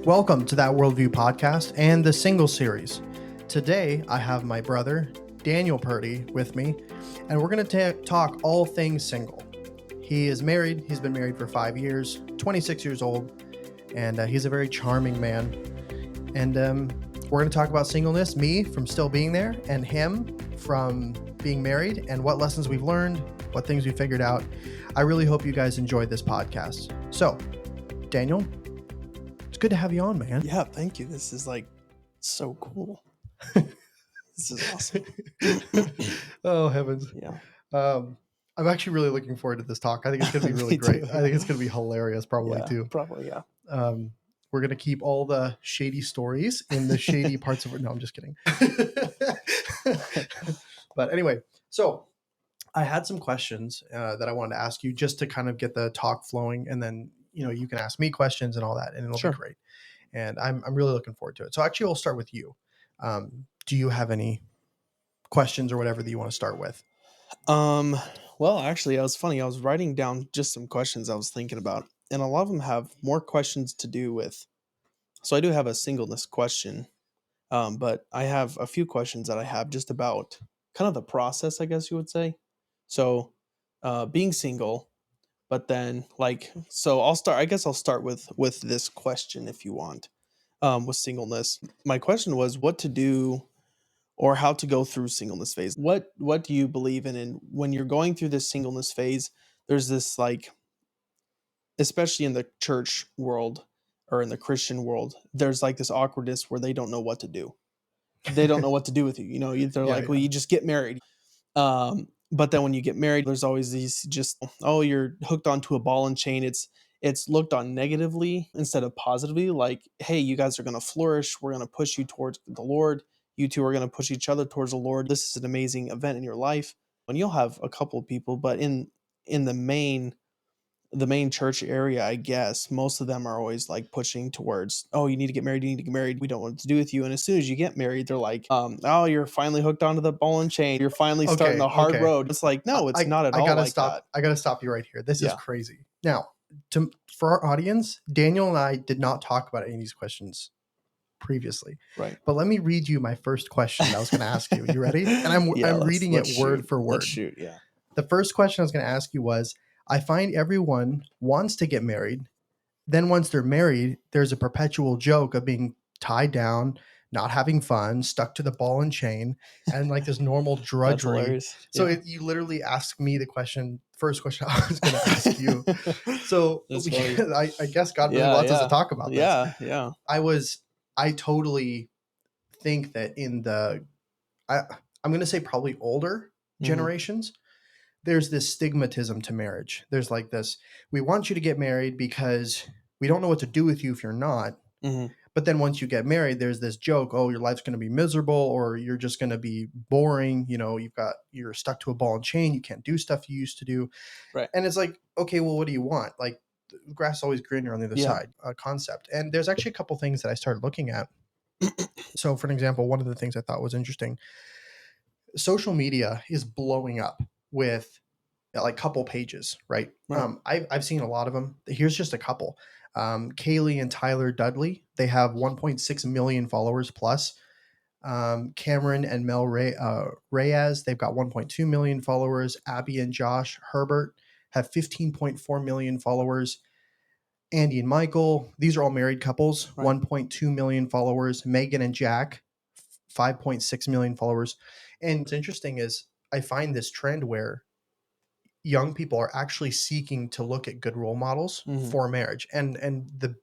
Welcome to That Worldview podcast and the Single Series. Today, I have my brother, Daniel Purdy, with me, and we're going to talk all things single. He is married. He's been married for 5 years, 26 years old, and he's a very charming man. And we're going to talk about singleness, me from still being there, and him from being married, and what lessons we've learned, what things we figured out. I really hope you guys enjoyed this podcast. So, Daniel, it's good to have you on, man. Yeah, thank you. This is like so cool. This is awesome. Oh, heavens. Yeah. I'm actually really looking forward to this talk. I think it's going to be really great. Too, yeah. I think it's going to be hilarious, probably, Yeah, too. Probably, yeah. We're going to keep all the shady stories in the shady parts of it. No, I'm just kidding. But anyway, so I had some questions that I wanted to ask you just to kind of get the talk flowing, and then you can ask me questions and all that, and it'll Sure. be great. And I'm really looking forward to it. So actually, I'll start with you. Do you have any questions or whatever that you want to start with? Well, actually, it was funny. I was writing down just some questions I was thinking about, and a lot of them have more questions to do with. So I do have a singleness question, but I have a few questions that I have just about kind of the process, I guess you would say. So, being single, but then so I'll start. I guess I'll start with this question if you want. With singleness, my question was what to do or how to go through singleness phase. What do you believe in? And when you're going through this singleness phase, there's this especially in the church world or in the Christian world, there's like this awkwardness where they don't know what to do. They don't know what to do with you. They're well, you just get married. But then when you get married, there's always these you're hooked onto a ball and chain. It's looked on negatively instead of positively. Like, hey, you guys are going to flourish. We're going to push you towards the Lord. You two are going to push each other towards the Lord. This is an amazing event in your life. And you'll have a couple of people, but in the main church area, I guess, most of them are always like pushing towards, oh, you need to get married. We don't want to do with you. And as soon as you get married, they're like, oh, you're finally hooked onto the ball and chain. You're finally starting the hard road. It's like, no, it's not at all like that. I got to stop you right here. This is crazy. Now, for our audience, Daniel and I did not talk about any of these questions previously. Right. But let me read you my first question I was going to ask you. You ready? And I'm reading it word for word. Let's shoot, yeah. The first question I was going to ask you was, I find everyone wants to get married. Then once they're married, there's a perpetual joke of being tied down, not having fun, stuck to the ball and chain, and like this normal drudgery. So you literally asked me the first question I was going to ask you. So I guess God really wants us to talk about this. Yeah. I totally think that I'm going to say probably older generations, there's this stigmatism to marriage. There's like this, we want you to get married because we don't know what to do with you if you're not. Mm-hmm. But then once you get married, there's this joke, oh, your life's going to be miserable, or you're just going to be boring. You're stuck to a ball and chain. You can't do stuff you used to do. Right. And it's like, okay, well, what do you want? Like, the grass is always greener on the other side concept. And there's actually a couple things that I started looking at. So for an example, one of the things I thought was interesting, social media is blowing up with like couple pages, right? I've seen a lot of them. Here's just a couple. Kaylee and Tyler Dudley, they have 1.6 million followers plus. Cameron and Mel Reyes, they've got 1.2 million followers. Abby and Josh Herbert have 15.4 million followers. Andy and Michael, these are all married couples, 1.2 million followers. Megan and Jack, 5.6 million followers. And what's interesting is I find this trend where young people are actually seeking to look at good role models for marriage. And the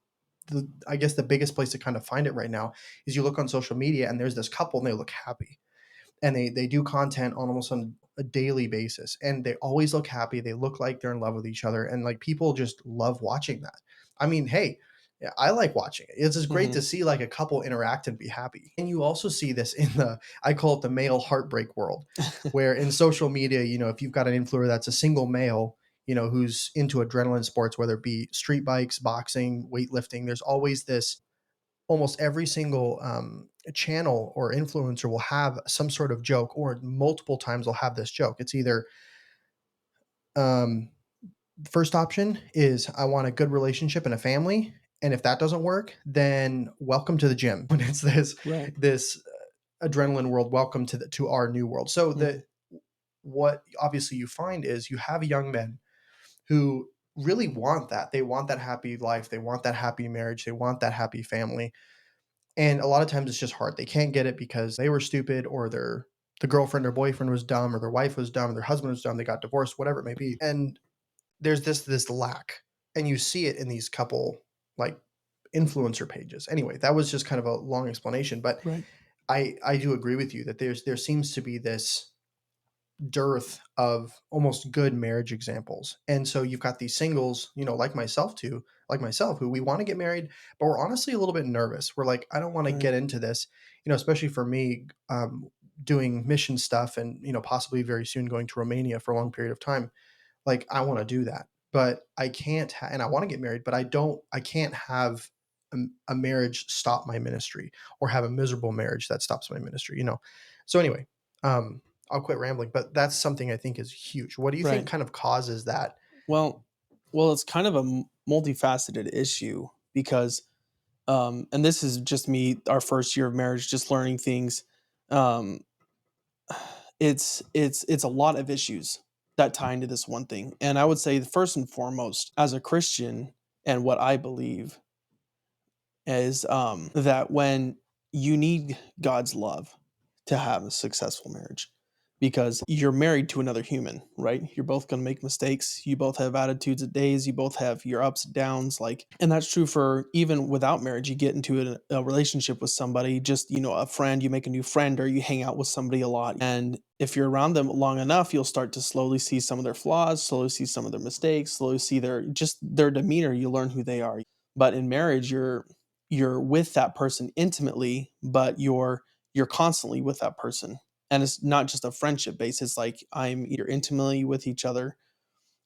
I guess the biggest place to kind of find it right now is you look on social media and there's this couple and they look happy. And they do content on almost on a daily basis. And they always look happy. They look like they're in love with each other. And like people just love watching that. I mean, hey, yeah, I like watching it. It's just great to see like a couple interact and be happy. And you also see this in I call it the male heartbreak world, where in social media, if you've got an influencer that's a single male, who's into adrenaline sports, whether it be street bikes, boxing, weightlifting, there's always this, almost every single channel or influencer will have some sort of joke, or multiple times they'll have this joke. It's either, first option is I want a good relationship and a family. And if that doesn't work, then welcome to the gym. When it's Right. this adrenaline world, welcome to our new world. So the Mhm. what obviously you find is you have young men who really want that. They want that happy life. They want that happy marriage. They want that happy family. And a lot of times it's just hard. They can't get it because they were stupid or the girlfriend or boyfriend was dumb or their wife was dumb or their husband was dumb. They got divorced, whatever it may be. And there's this lack. And you see it in these couple like influencer pages. Anyway, that was just kind of a long explanation, but Right. I do agree with you that there seems to be this dearth of almost good marriage examples. And so you've got these singles, like myself, who we want to get married, but we're honestly a little bit nervous. We're like, I don't want to Right. get into this, especially for me, doing mission stuff and, possibly very soon going to Romania for a long period of time. Like, I want to do that, but I can't, and I want to get married, but I can't have a marriage stop my ministry or have a miserable marriage that stops my ministry. So anyway, um, I'll quit rambling, but that's something I think is huge. What do you think Right. kind of causes that? Well, it's kind of a multifaceted issue because, and this is just me, our first year of marriage, just learning things. Um, it's a lot of issues that tie into this one thing, and I would say first and foremost, as a Christian, and what I believe is that when you need God's love to have a successful marriage, because you're married to another human, right? You're both going to make mistakes. You both have attitudes of days. You both have your ups and downs. And that's true for even without marriage. You get into a relationship with somebody, just, a friend, you make a new friend or you hang out with somebody a lot. And if you're around them long enough, you'll start to slowly see some of their flaws, slowly see some of their mistakes, slowly see their demeanor. You learn who they are. But in marriage, you're with that person intimately, but you're constantly with that person. And it's not just a friendship base. It's like you're intimately with each other.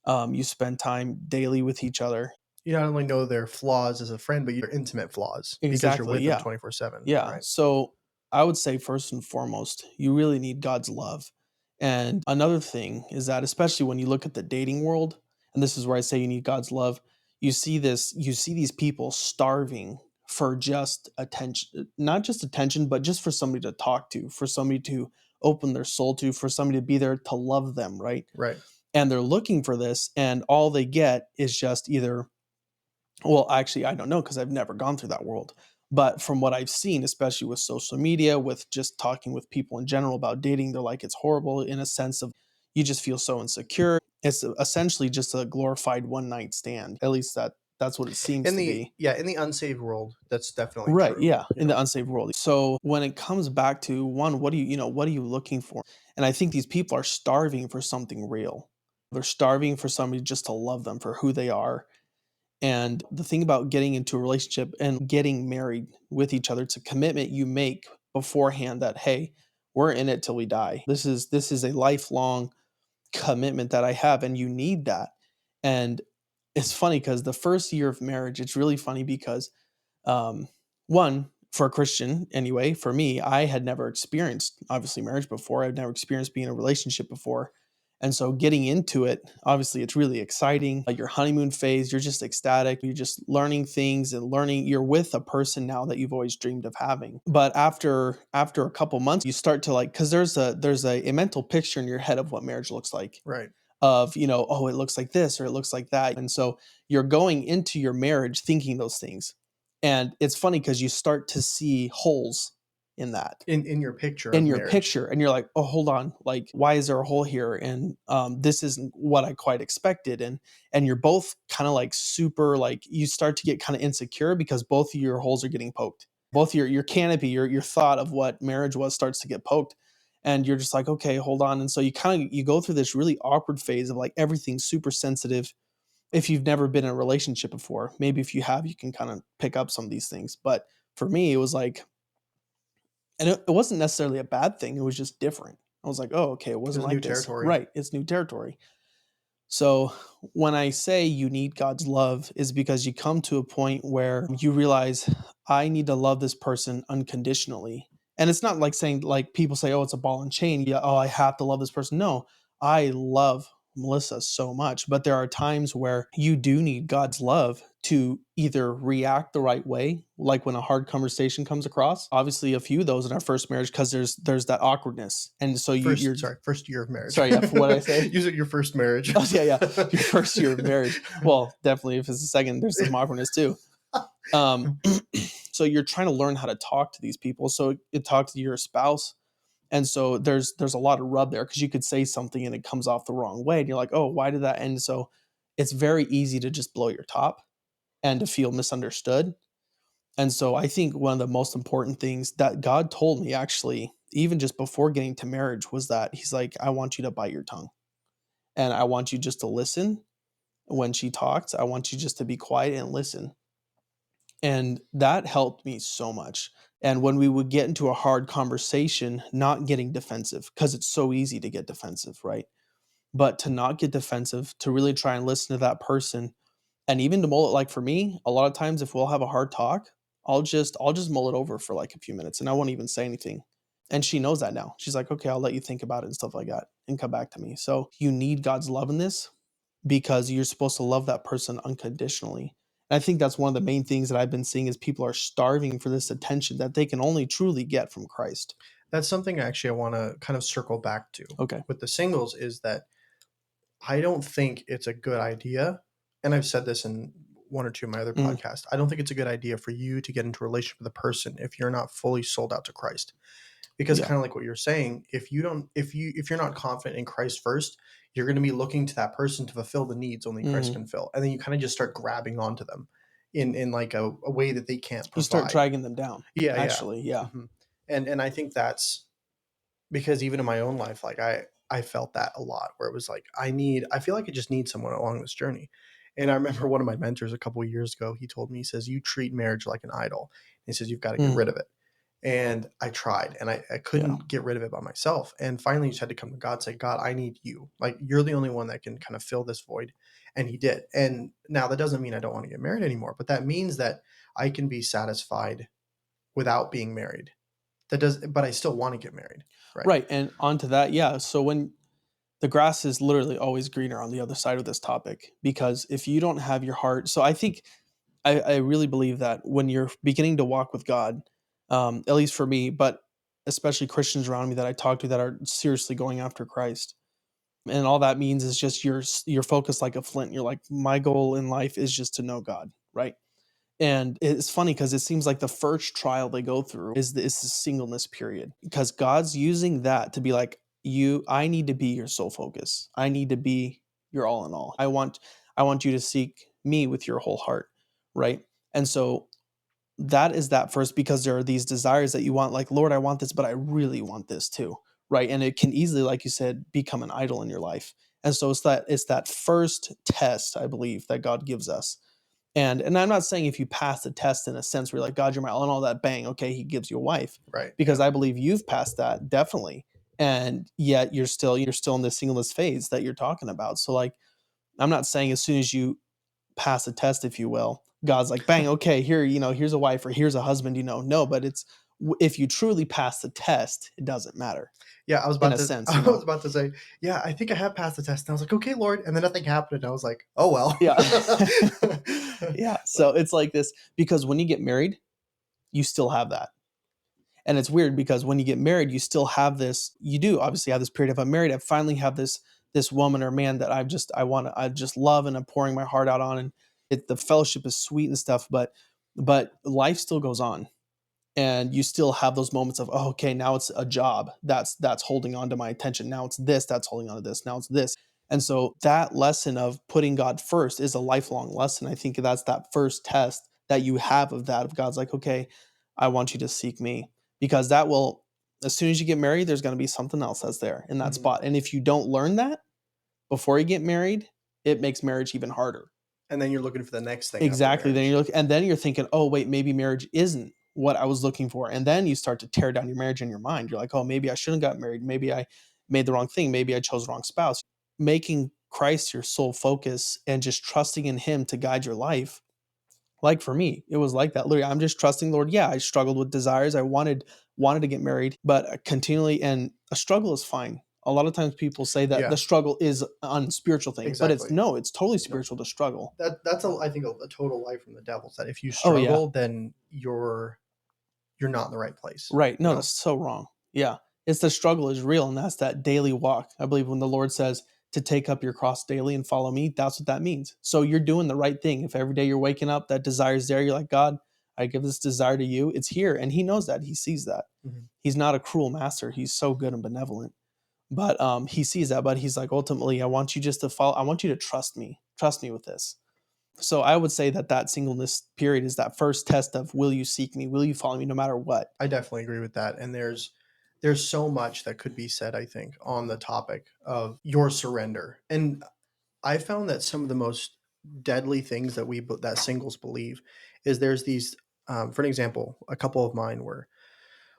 You spend time daily with each other. You not only know their flaws as a friend, but your intimate flaws because you're Exactly. with them Yeah. 24/7, Yeah. right? So I would say first and foremost, you really need God's love. And another thing is that especially when you look at the dating world, and this is where I say you need God's love, you see these people starving for just attention, not just attention, but just for somebody to talk to, for somebody to open their soul to, for somebody to be there to love them, right? Right. And they're looking for this, and all they get is just either, well, actually, I don't know because I've never gone through that world. But from what I've seen, especially with social media, with just talking with people in general about dating, they're like, it's horrible in a sense of you just feel so insecure. It's essentially just a glorified one night stand. At least that's what it seems to be. In the unsaved world, that's definitely Right. true. Yeah. In the unsaved world. So when it comes back to one, what are you looking for? And I think these people are starving for something real. They're starving for somebody just to love them for who they are. And the thing about getting into a relationship and getting married with each other, it's a commitment you make beforehand that, hey, we're in it till we die. This is a lifelong commitment that I have, and you need that. And it's funny because the first year of marriage, it's really funny because um, one, for a Christian anyway, for me, I had never experienced obviously marriage before. I'd never experienced being in a relationship before. And so getting into it, obviously it's really exciting. Like your honeymoon phase, you're just ecstatic. You're just learning things and learning you're with a person now that you've always dreamed of having. But after a couple months, you start to like cuz there's a mental picture in your head of what marriage looks like Right. of, oh, it looks like this or it looks like that. And so you're going into your marriage thinking those things. And it's funny because you start to see holes in that In your picture in of your marriage. picture. And you're like, oh, hold on. Like, why is there a hole here? And this isn't what I quite expected. And you're both kind of like super, like you start to get kind of insecure because both of your holes are getting poked. Both your canopy, your thought of what marriage was starts to get poked and you're just like, okay, hold on. And so you go through this really awkward phase of like everything's super sensitive. If you've never been in a relationship before, maybe if you have, you can kind of pick up some of these things. But for me, it was like, and it wasn't necessarily a bad thing. It was just different. I was like, oh, okay, it It wasn't was new like this. territory. Right. It's new territory. So when I say you need God's love is because you come to a point where you realize I need to love this person unconditionally. And it's not like saying like people say, oh, it's a ball and chain. Yeah, oh, I have to love this person. No, I love Melissa so much, but there are times where you do need God's love to either react the right way, like when a hard conversation comes across. Obviously, a few of those in our first marriage because there's that awkwardness, and so you're First year of marriage. sorry, yeah, for what I say. Use it your first marriage. Oh yeah, yeah, your first year of marriage. Well, definitely if it's the second, there's some awkwardness too. Um, so you're trying to learn how to talk to these people. So it talks to your spouse. And so there's a lot of rub there because you could say something and it comes off the wrong way. And you're like, oh, why did that end? So it's very easy to just blow your top and to feel misunderstood. And so I think one of the most important things that God told me actually, even just before getting to marriage, was that He's like, I want you to bite your tongue. And I want you just to listen when she talks. I want you just to be quiet and listen. And that helped me so much. And when we would get into a hard conversation, not getting defensive, because it's so easy to get defensive, right? But to not get defensive, to really try and listen to that person. And even to mull it, like for me, a lot of times if we'll have a hard talk, I'll just mull it over for like a few minutes and I won't even say anything. And she knows that now. She's like, okay, I'll let you think about it and stuff like that and come back to me. So you need God's love in this because you're supposed to love that person unconditionally. And I think that's one of the main things that I've been seeing is people are starving for this attention that they can only truly get from Christ. That's something actually I want to kind of circle back to Okay. with the singles is that I don't think it's a good idea. And I've said this in one or two of my other Mm, podcasts. I don't think it's a good idea for you to get into a relationship with a person if you're not fully sold out to Christ. Because yeah. kind of like what you're saying, if you're not confident in Christ first, you're going to be looking to that person to fulfill the needs only Christ Mhm. can fill. And then you kind of just start grabbing onto them in like a way that they can't You start provide. dragging them down. Yeah, yeah. Actually, yeah. hmm and I think that's because even in my own life, like I felt that a lot where it was like I feel like I just need someone along this journey. And I remember one of my mentors a couple of years ago, he told me, he says, you treat marriage like an idol. And he says, you've got to get Mm, rid of it. And I tried and I yeah. couldn't get rid of it by myself. And finally I just had to come to God, say, God, I need you. Like you're the only one that can kind of fill this void. And he did. And now that doesn't mean I don't want to get married anymore, but that means that I can be satisfied without being married. But I still want to get married. Right. Right. And onto that, yeah. So when the grass is literally always greener on the other side of this topic, because if you don't have your heart, so I think I really believe that when you're beginning to walk with God, at least for me, but especially Christians around me that I talk to that are seriously going after Christ, and all that means is just you're focused like a flint. You're like, my goal in life is just to know God, right? And it's funny because it seems like the first trial they go through is the singleness period because God's using that to be like, I need to be your sole focus. I need to be your all in all. I want you to seek me with your whole heart, right? And so that is that first because there are these desires that you want, like, Lord, I want this, but I really want this too, right? And it can easily, like you said, become an idol in your life. And so it's that first test, I believe, that God gives us. And I'm not saying if you pass the test in a sense where you're like, God, you're my all and all that, bang, okay, he gives you a wife. Right. Because Yeah. I believe you've passed that, definitely. And yet you're still in the singleness phase that you're talking about. So like I'm not saying as soon as you pass a test, if you will, God's like, bang, okay, here's a wife or here's a husband, no, but if you truly pass the test, it doesn't matter Yeah, in a sense, I was about to say, yeah, I think I have passed the test. And I was like, okay, Lord. And then nothing happened. And I was like, oh well. Yeah. Yeah. So it's like this because when you get married, you still have that. And it's weird because when you get married, you still have this, you do obviously have this period of I'm married. I finally have this woman or man that I just love and I'm pouring my heart out on. And the fellowship is sweet and stuff, but life still goes on. And you still have those moments of, oh, okay, now it's a job that's holding on to my attention. Now it's this that's holding on to this. Now it's this. And so that lesson of putting God first is a lifelong lesson. I think that's that first test that you have of that, of God's like, okay, I want you to seek me. Because that will, as soon as you get married, there's going to be something else that's there in that Mhm. spot. And if you don't learn that before you get married, it makes marriage even harder. And then you're looking for the next thing after Exactly. marriage. And then you're thinking, oh wait, maybe marriage isn't what I was looking for. And then you start to tear down your marriage in your mind. You're like, oh, maybe I shouldn't have got married. Maybe I made the wrong thing. Maybe I chose the wrong spouse. Making Christ your sole focus and just trusting in Him to guide your life. Like for me, it was like that. Literally, I'm just trusting Lord. Yeah, I struggled with desires. I wanted to get married, but continually, and a struggle is fine. A lot of times people say that Yeah, the struggle is an unspiritual thing, but it's exactly. no, it's totally No, spiritual to struggle. that's I think a total lie from the devil. Is that if you Oh yeah. struggle, then you're not in the right place. Right. You No, know. that's so wrong. Yeah. It's the struggle is real, and that's that daily walk. I believe when the Lord says to take up your cross daily and follow me, that's what that means. So you're doing the right thing. If every day you're waking up, that desire is there, you're like, God, I give this desire to you. It's here. And he knows that. He sees that. Mhm. He's not a cruel master. He's so good and benevolent. But he sees that, but he's like, ultimately, I want you just to follow, I want you to trust me. Trust me with this. So I would say that that singleness period is that first test of will you seek me? Will you follow me no matter what? I definitely agree with that. And there's so much that could be said, I think, on the topic of your surrender. And I found that some of the most deadly things that singles believe is there's these. For an example, a couple of mine were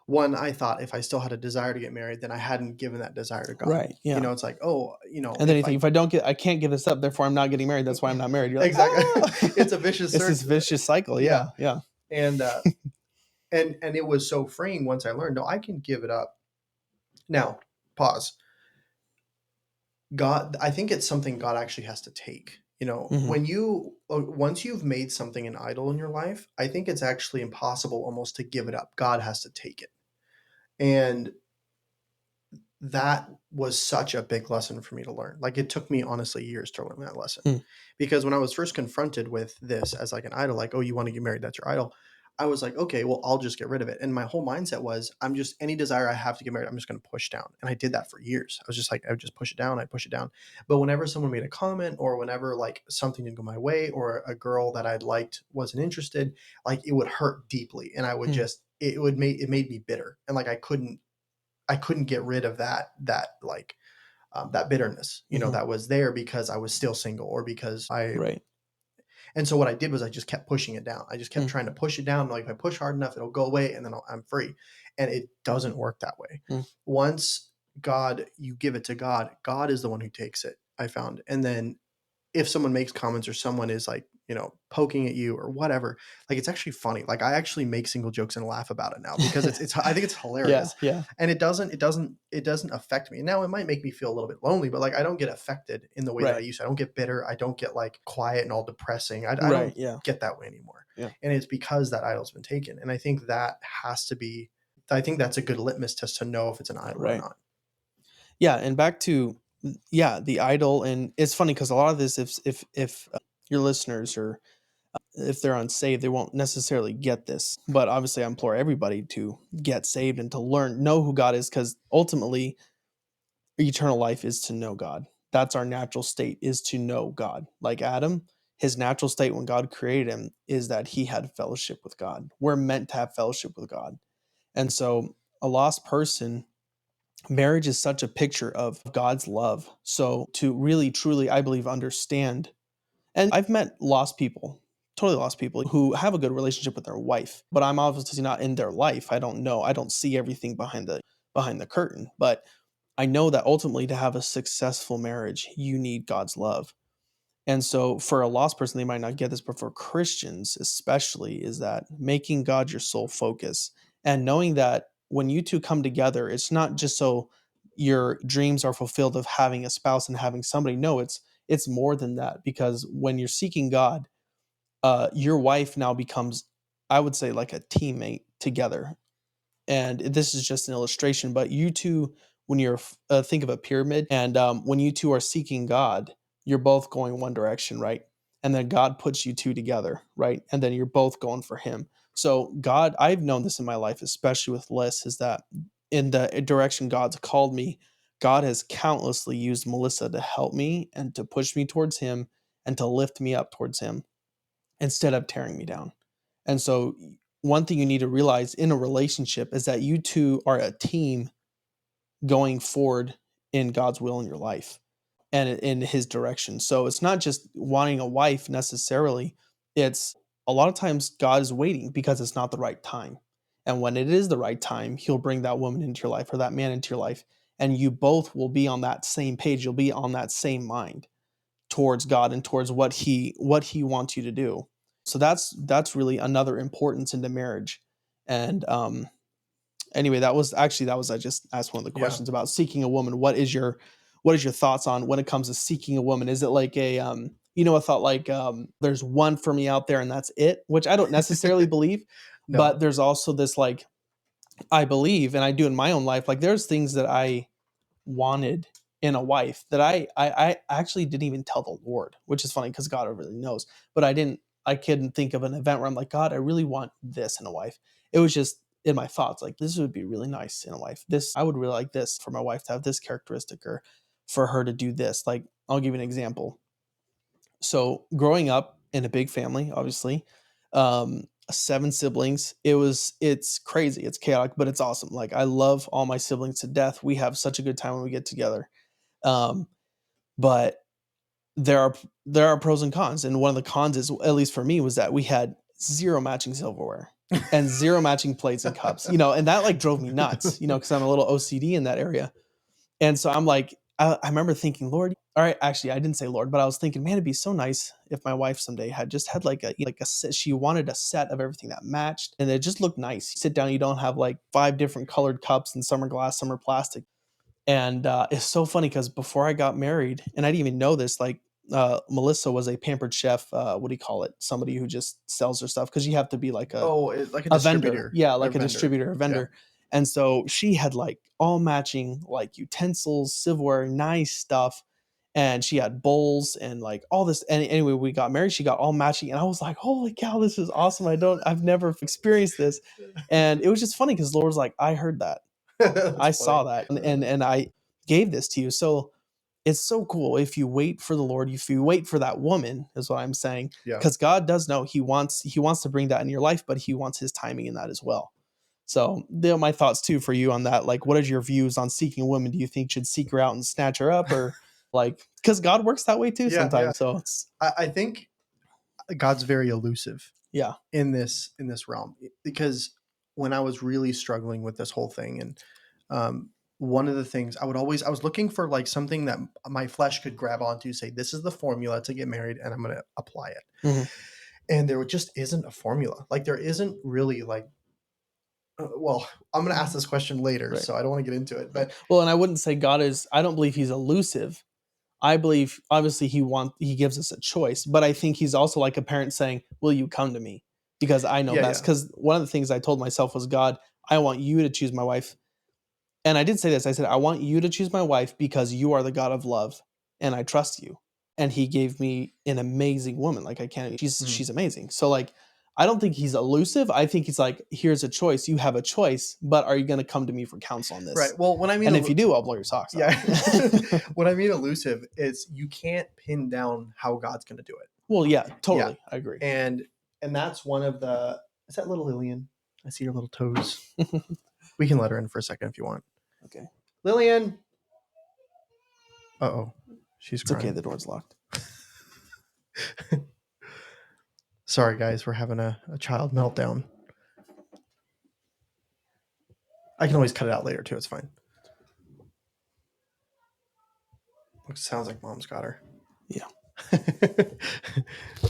one. I thought if I still had a desire to get married, then I hadn't given that desire to God. Right. Yeah. It's like, oh, And then you think, if I don't get, I can't give this up, therefore I'm not getting married. That's why I'm not married. You're like, exactly, oh, it's a vicious it's this circle. vicious cycle. Yeah, Yeah. Yeah. and and it was so freeing once I learned. No, I can give it up now. Pause. God, I think it's something God actually has to take. Hmm. When once you've made something an idol in your life, I think it's actually impossible almost to give it up. God has to take it. And that was such a big lesson for me to learn. Like, it took me honestly years to learn that lesson. Mm. Because when I was first confronted with this as like an idol, like, oh, you want to get married, that's your idol. I was like, okay, well, I'll just get rid of it. And my whole mindset was, I'm just any desire I have to get married, I'm just going to push down. And I did that for years. I was just like, I would just push it down, I push it down. But whenever someone made a comment, or whenever like something didn't go my way, or a girl that I'd liked wasn't interested, like it would hurt deeply. And I would Mm. just it made me bitter. And like I couldn't get rid of that bitterness, Hmm. that was there because I was still single, or because I. Right. And so what I did was I just kept pushing it down. I just kept Mm. trying to push it down. Like if I push hard enough, it'll go away, and then I'm free. And it doesn't work that way. Mm. Once you give it to God, God is the one who takes it. I found, and then if someone makes comments, or someone is like, poking at you or whatever, like it's actually funny. Like I actually make single jokes and laugh about it now because it's I think it's Yeah. hilarious. Yeah. And it doesn't affect me. Now it might make me feel a little bit lonely, but like I don't get affected in the way that I Right. used to. I don't get bitter. I don't get like quiet and all depressing. I Right. don't Yeah. get that way anymore. Yeah. And it's because that idol's been taken. And I think I think that's a good litmus test to know if it's an idol or Right. not. Yeah. And back to, yeah, the idol. And it's funny because a lot of this, if your listeners or if they're unsaved, they won't necessarily get this. But obviously, I implore everybody to get saved and to learn, know who God is, because ultimately, eternal life is to know God. That's our natural state, is to know God. Like Adam, his natural state when God created him is that he had fellowship with God. We're meant to have fellowship with God. And so, a lost person, marriage is such a picture of God's love. So, to really, truly, I believe, understand, and I've met lost people, totally lost people who have a good relationship with their wife, but I'm obviously not in their life. I don't know. I don't see everything behind the curtain, but I know that ultimately to have a successful marriage, you need God's love. And so for a lost person, they might not get this, but for Christians especially, is that making God your sole focus and knowing that when you two come together, it's not just so your dreams are fulfilled of having a spouse and having somebody. No, it's more than that, because when you're seeking God, your wife now becomes, I would say, like a teammate together. And this is just an illustration, but you two, when you're think of a pyramid, and when you two are seeking God, you're both going one direction, right? And then God puts you two together, right? And then you're both going for Him. So God, I've known this in my life, especially with Liz, is that in the direction God's called me, God has countlessly used Melissa to help me and to push me towards Him and to lift me up towards Him instead of tearing me down. And so, one thing you need to realize in a relationship is that you two are a team going forward in God's will in your life and in His direction. So, it's not just wanting a wife necessarily, it's a lot of times God is waiting because it's not the right time. And when it is the right time, He'll bring that woman into your life or that man into your life. And you both will be on that same page. You'll be on that same mind towards God and towards what he wants you to do. So that's really another importance into marriage. And Anyway, that was I just asked one of the Yeah. questions about seeking a woman. What is your thoughts on when it comes to seeking a woman? Is it like a a thought like there's one for me out there and that's it, which I don't necessarily believe, but No. there's also this like I believe and I do in my own life like there's things that I wanted in a wife that I actually didn't even tell the Lord, which is funny because God really knows. But I couldn't think of an event where I'm like, God, I really want this in a wife. It was just in my thoughts, like this would be really nice in a wife. This I would really like this for my wife to have this characteristic or for her to do this. Like I'll give you an example. So growing up in a big family, obviously, seven siblings, it's crazy, it's chaotic, but it's awesome. Like I love all my siblings to death. We have such a good time when we get together. Um, but there are pros and cons, and one of the cons is, at least for me, was that we had zero matching silverware and zero matching plates and cups, and that like drove me nuts, because I'm a little OCD in that area. And so I'm like, I remember thinking, Lord, all right, actually, I didn't say Lord, but I was thinking, man, it'd be so nice if my wife someday had just had like a set. She wanted a set of everything that matched, and it just looked nice. You sit down, you don't have like five different colored cups and some are glass, some are plastic. And it's so funny because before I got married, and I didn't even know this, like Melissa was a pampered chef. What do you call it? Somebody who just sells her stuff because you have to be like a Oh, like a a vendor. distributor Yeah, or like a vendor. distributor, a Yeah. vendor. And so she had like all matching like utensils, silverware, nice stuff. And she had bowls and like all this. And anyway, we got married. She got all matching. And I was like, holy cow, this is awesome. I've never experienced this. And it was just funny because Laura's like, I heard that. That's I saw funny. that. And I gave this to you. So it's so cool if you wait for the Lord, if you wait for that woman, is what I'm saying. Yeah. Because God does know he wants to bring that in your life, but he wants his timing in that as well. So they're my thoughts too for you on that. Like, what are your views on seeking a woman? Do you think you should seek her out and snatch her up, or like because God works that way too Yeah, yeah. sometimes? So it's I think God's very elusive yeah. in this realm because when I was really struggling with this whole thing and one of the things I was looking for like something that my flesh could grab onto, say this is the formula to get married and I'm going to apply it. Mhm. And there just isn't a formula. Like there isn't really like well, I'm going to ask this question later, Right. so I don't want to get into it, Right. but Well, and I wouldn't say God is. I don't believe he's elusive. I believe obviously he gives us a choice, but I think he's also like a parent saying, "Will you come to me?" Because I know yeah, best. yeah. Because one of the things I told myself was, God, I want you to choose my wife. And I did say this. I said, I want you to choose my wife because you are the God of love, and I trust you. And he gave me an amazing woman. Like I can't. Mhm. She's amazing. So like, I don't think he's elusive. I think he's like, here's a choice. You have a choice, but are you going to come to me for counsel on Right. this? Well, when I mean And if you do, I'll blow your socks yeah, off. what I mean elusive is you can't pin down how God's going to do it. Well, yeah, Yeah, totally. I agree. and that's one of the. Is that little Lillian? I see her little toes. We can let her in for a second if you want. Okay. Lillian. Uh oh, she's It's okay. crying. The door's locked. Sorry, guys, we're having a child meltdown. I can always cut it out later too. It's fine. It sounds like mom's got her. Yeah.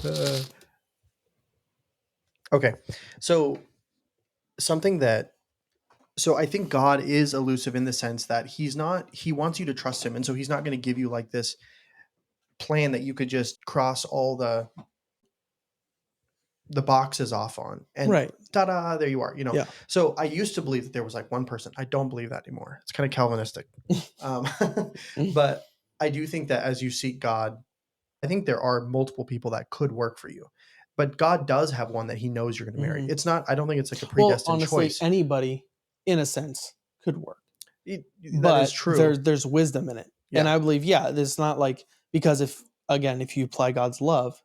uh, okay, so something that so I think God is elusive in the sense that he wants you to trust him, and so he's not going to give you like this plan that you could just cross all the boxes off on and Right. ta-da, there you are, Yeah. so I used to believe that there was like one person. I don't believe that anymore. It's kind of Calvinistic. um, but I do think that as you seek God, I think there are multiple people that could work for you, but God does have one that he knows you're going to marry. Mhm. It's not, I don't think it's like a Well, predestined honestly, choice. anybody, in a sense, could work. That is But true. there's wisdom in it. And Yeah. I believe, yeah, it's not like because if you apply God's love,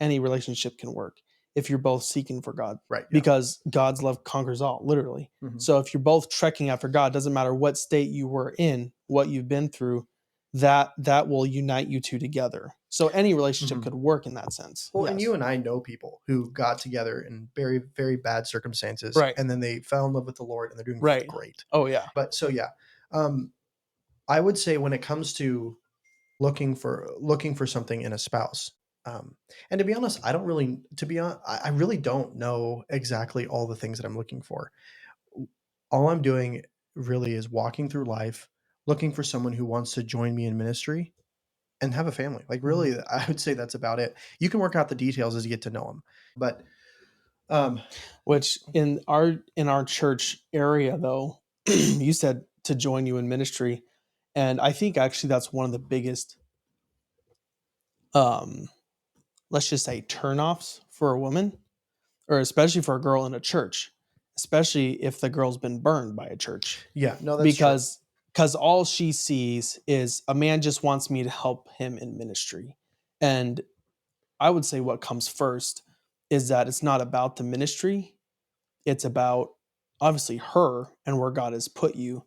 any relationship can work if you're both seeking for God. Right. Yeah. Because God's love conquers all, literally. Mhm. So if you're both trekking after God, doesn't matter what state you were in, what you've been through, that will unite you two together. So any relationship Mhm. could work in that sense. Well, and Yes. you and I know people who got together in very, very bad circumstances, Right. and then they fell in love with the Lord, and they're doing Right. great. Oh yeah. But so yeah, um, I would say when it comes to looking for something in a spouse, and to be honest, I don't really. To be honest, I really don't know exactly all the things that I'm looking for. all I'm doing really is walking through life, looking for someone who wants to join me in ministry and have a family. Like, Mhm. really, I would say that's about it. You can work out the details as you get to know them, but um, Which in our church area though, you said to join you in ministry, and I think actually that's one of the biggest, um, let's just say turnoffs for a woman, or especially for a girl in a church, especially if the girl's been burned by a church, yeah, no, that's true. because all she sees is a man just wants me to help him in ministry, and I would say what comes first is that it's not about the ministry. It's about obviously her and where God has put you.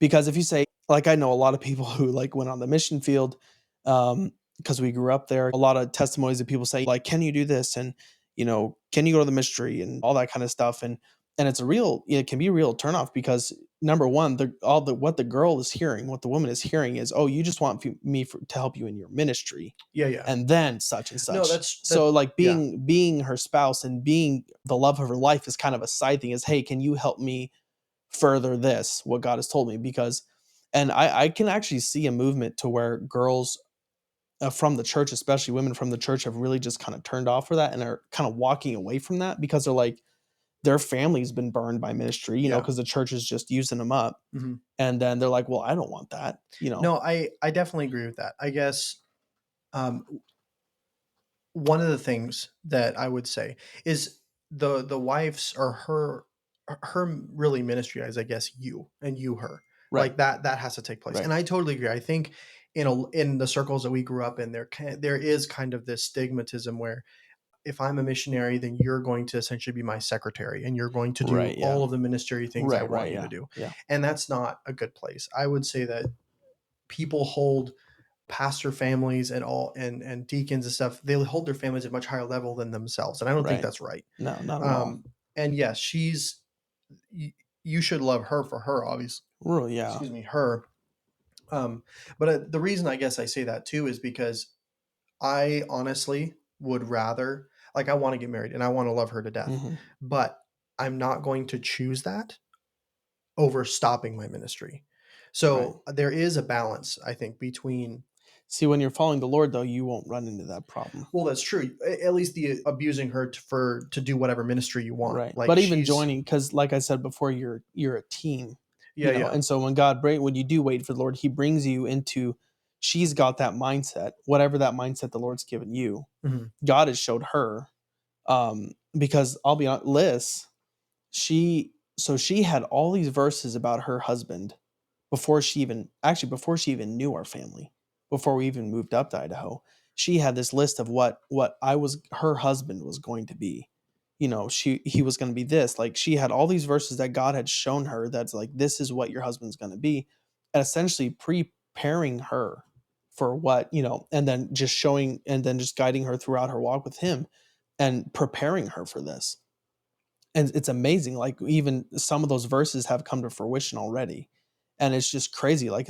Because if you say, like, I know a lot of people who like went on the mission field, because we grew up there. A lot of testimonies that people say, like, can you do this? And, can you go to the ministry and all that kind of stuff? And it can be a real turnoff because number one, what the girl is hearing, what the woman is hearing is, oh, you just want to help you in your ministry, Yeah, yeah. and then such and No, such. So like yeah, being her spouse and being the love of her life is kind of a side thing, is, hey, can you help me further this, what God has told me? Because and I can actually see a movement to where girls, from the church, especially women from the church, have really just kind of turned off for that and are kind of walking away from that because they're like, their family's been burned by ministry, yeah. because the church is just using them up. Mhm. And then they're like, well, I don't want that. No, I definitely agree with that. I guess um, one of the things that I would say is the wife's or her really ministry is, I guess, you and you her, Right, like that has to take place. right, And I totally agree. I think in the circles that we grew up in, there is kind of this stigmatism where if I'm a missionary, then you're going to essentially be my secretary and you're going to do right, yeah, all of the ministry things I right, want right, you to yeah, do. yeah, And that's not a good place. I would say that people hold pastor families and all and deacons and stuff, they hold their families at a much higher level than themselves, and I don't think right. that's right. No, not at all. um and yes, you, you should love her for her, obviously. Real, yeah. Excuse me, her. But the reason I guess I say that too is because I honestly would rather, like, I want to get married and I want to love her to death, Mhm. but I'm not going to choose that over stopping my ministry. Right. So there is a balance, I think, between. See, when you're following the Lord, though, you won't run into that problem. Well, that's true. At least the abusing her to do whatever ministry you want. Right. Like, But even she's. joining, because like I said before, you're a team, Yeah, yeah. and so when you do wait for the Lord, He brings you into, she's got that mindset, whatever that mindset the Lord's given you. Mhm. God has showed her, because I'll be honest, Liz, she had all these verses about her husband before she even knew our family, before we even moved up to Idaho. She had this list of what I was her husband was going to be. He was going to be this. Like, she had all these verses that God had shown her, that's like, this is what your husband's going to be, and essentially preparing her for and then just showing, and then just guiding her throughout her walk with him and preparing her for this. And it's amazing, like, even some of those verses have come to fruition already, and it's just crazy. Like,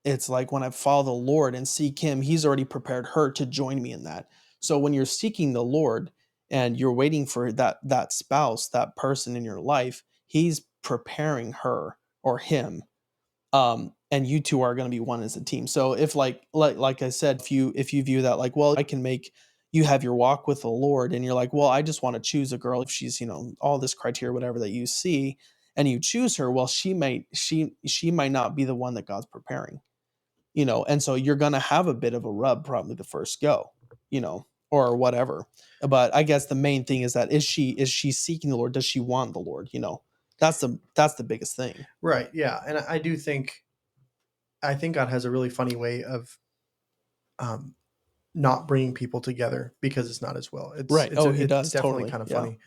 it's like when I follow the Lord and seek Him, He's already prepared her to join me in that. So when you're seeking the Lord and you're waiting for that spouse, that person in your life, He's preparing her or him, and you two are going to be one as a team. So if, like I said, if you view that like, well, I can make you have your walk with the Lord, and you're like, well, I just want to choose a girl if she's, all this criteria, whatever that you see, and you choose her, well, she might not be the one that God's preparing, and so you're going to have a bit of a rub probably the first go, or whatever. But I guess the main thing is that, is she seeking the Lord? Does she want the Lord? That's the biggest thing. Right. Yeah. And I do think, I think God has a really funny way of um, not bringing people together because it's not as well. Right. Oh, he It's does, definitely totally, kind of yeah. funny.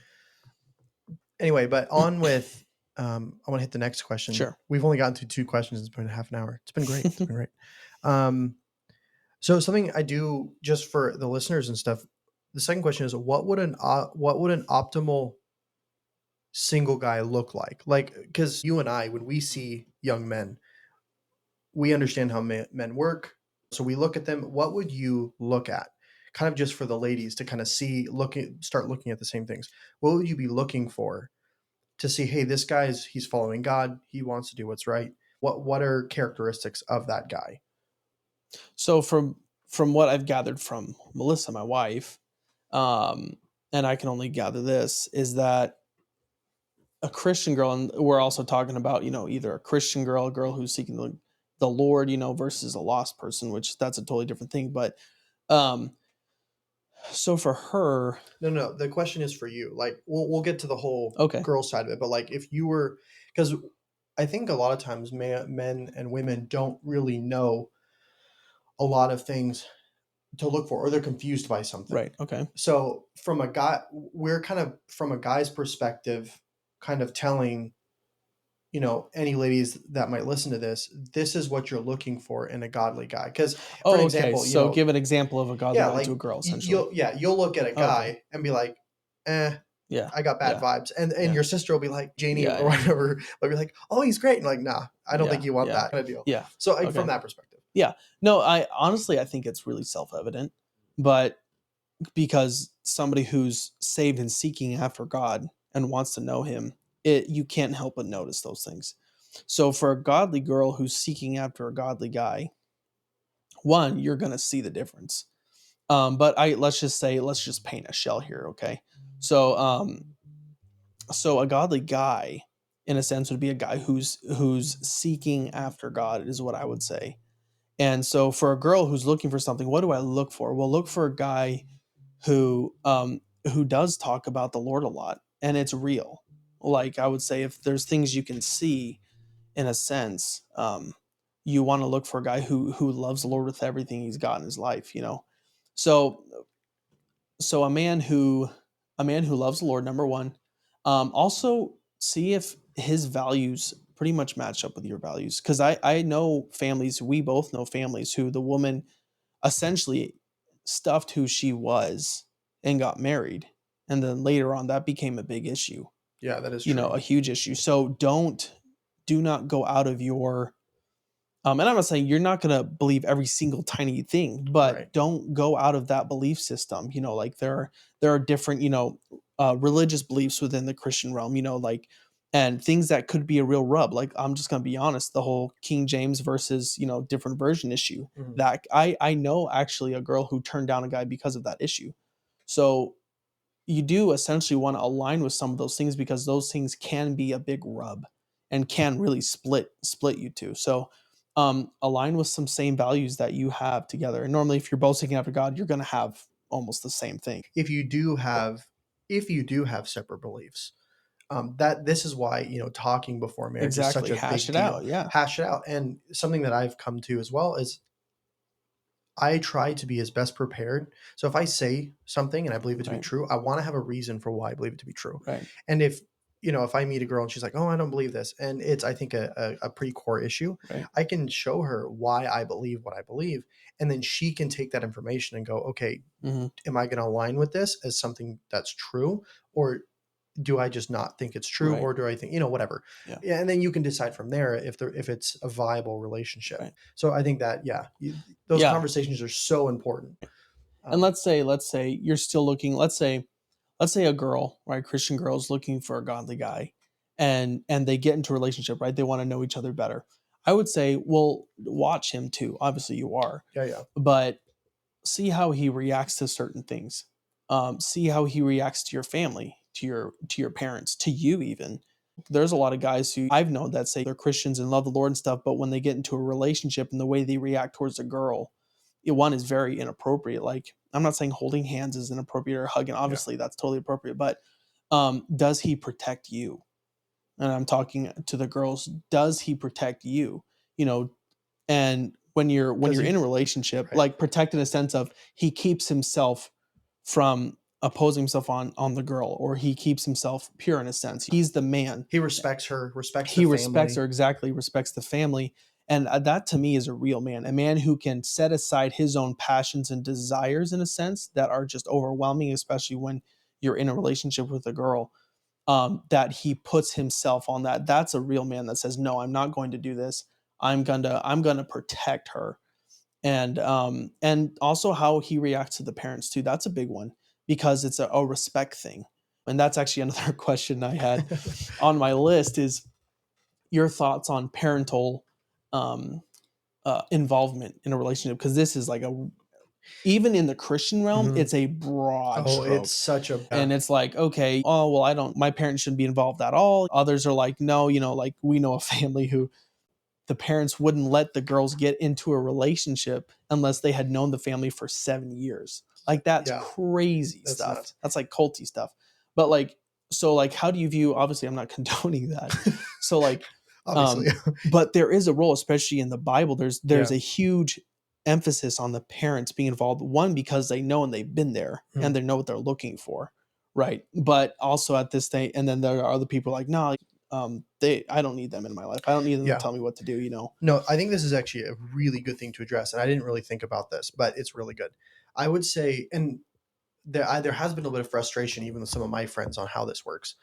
Anyway, but on with. I want to hit the next question. Sure. We've only gotten to two questions. It's been half an hour. It's been great. It's been great. Um, so something I do just for the listeners and stuff. The second question is, what would an optimal single guy look like? Like, because you and I, when we see young men, we understand how men work. So we look at them. What would you look at? Kind of just for the ladies to kind of start looking at the same things. What would you be looking for to see, hey, this guy's he's following God, he wants to do what's right. What are characteristics of that guy? So from what I've gathered from Melissa, my wife, um, and I can only gather this, is that a Christian girl, and we're also talking about, either a Christian girl, a girl who's seeking the Lord, versus a lost person, which that's a totally different thing. But um, so for her, No, no. The question is for you. Like, we'll get to the whole okay, girl side of it, but like, if you were, because I think a lot of times men and women don't really know a lot of things to look for, or they're confused by something. right, okay, So, from a guy, we're kind of from a guy's perspective, kind of telling any ladies that might listen to this is what you're looking for in a godly guy. Because, for an oh, okay. example, So give an example of a godly yeah, guy to a like girl, essentially. you'll look at a Okay, guy and be like, eh, yeah, I got bad yeah, vibes. And yeah, your sister will be like, Janie yeah, or yeah, whatever, will be like, oh, he's great. And like, nah, I don't think yeah, you want yeah, that kind of deal. yeah. So like from Okay, that perspective. yeah. No, I honestly I think it's really self evident, but because somebody who's saved and seeking after God and wants to know him, you can't help but notice those things. So for a godly girl who's seeking after a godly guy, one, you're going to see the difference. But let's just paint a shell here, okay? So so a godly guy in a sense would be a guy who's seeking after God is what I would say. And so for a girl who's looking for something, what do I look for? Well, look for a guy who does talk about the Lord a lot and it's real. Like I would say if there's things you can see in a sense, you want to look for a guy who loves the Lord with everything he's got in his life. So so a man who loves the Lord, number one. Also see if his values pretty much match up with your values. Because I know families, we both know families who the woman essentially stuffed who she was and got married. And then later on, that became a big issue, Yeah, that is true. a huge issue. So do not go out of your, and I'm not saying you're not going to believe every single tiny thing, Right. but don't go out of that belief system. Like there are different, religious beliefs within the Christian realm, like, and things that could be a real rub. Like I'm just going to be honest, the whole King James versus, different version issue Mhm. that I know actually a girl who turned down a guy because of that issue. So you do essentially want to align with some of those things because those things can be a big rub and can really split you two. So align with some same values that you have together. And normally if you're both seeking after God, you're going to have almost the same thing. If you do have separate beliefs, that this is why talking before marriage is such Exactly. a Hash big it out. deal. Yeah. Hash it out. And something that I've come to as well is I try to be as best prepared. So if I say something and I believe it to be Right. true, I want to have a reason for why I believe it to be true. Right. And if I meet a girl and she's like, "Oh, I don't believe this," and it's I think a pretty core issue, Right. I can show her why I believe what I believe, and then she can take that information and go, "Okay, Hmm. am I going to align with this as something that's true, or do I just not think it's true, Right. or do I think whatever?" Yeah. Yeah, and then you can decide from there if it's a viable relationship. Right. So I think that those Yeah. conversations are so important. And Um, let's say you're still looking, let's say a girl, right, Christian girl is looking for a godly guy and they get into a relationship, right? They want to know each other better. I would say, well, watch him too. Obviously you are, yeah, yeah, but see how he reacts to certain things. See how he reacts to your family, to your parents, to you even. There's a lot of guys who I've known that say they're Christians and love the Lord and stuff, but when they get into a relationship and the way they react towards a girl, one is very inappropriate. Like I'm not saying holding hands is inappropriate or hugging. yeah. Obviously, that's totally appropriate. But does he protect you? And I'm talking to the girls. Does he protect you? You know, and when Does you're in he? a relationship, Right. like protect in a sense of he keeps himself from opposing himself on the girl, or he keeps himself pure in a sense. He's the man. He respects her, respects the He respects her, family. exactly, respects the family. And that to me is a real man, a man who can set aside his own passions and desires in a sense that are just overwhelming, especially when you're in a relationship with a girl. That he puts himself on that. That's a real man that says, "No, I'm not going to do this. I'm gonna protect her." And also how he reacts to the parents too. That's a big one because it's a respect thing. And that's actually another question I had on my list is your thoughts on parental um, involvement in a relationship, because this is like a even in the Christian realm, Mhm. it's a broad Oh, it's stroke. such a And it's like, okay, oh, well, I don't, my parents shouldn't be involved at all. Others are like, no, like we know a family who the parents wouldn't let the girls get into a relationship unless they had known the family for 7 years. Like that's yeah, crazy that's stuff. nuts. That's like culty stuff. But like, so like, how do you view? Obviously, I'm not condoning that. So like, Obviously. but there is a role, especially in the Bible. There's Yeah. a huge emphasis on the parents being involved. One, because they know and they've been there and Mhm. they know what they're looking for, right? But also at this thing, and then there are other people like, no, they I don't need them in my life. I don't need them to Yeah. tell me what to do. No, I think this is actually a really good thing to address, and I didn't really think about this, but it's really good. I would say, and there has been a little bit of frustration even with some of my friends on how this works.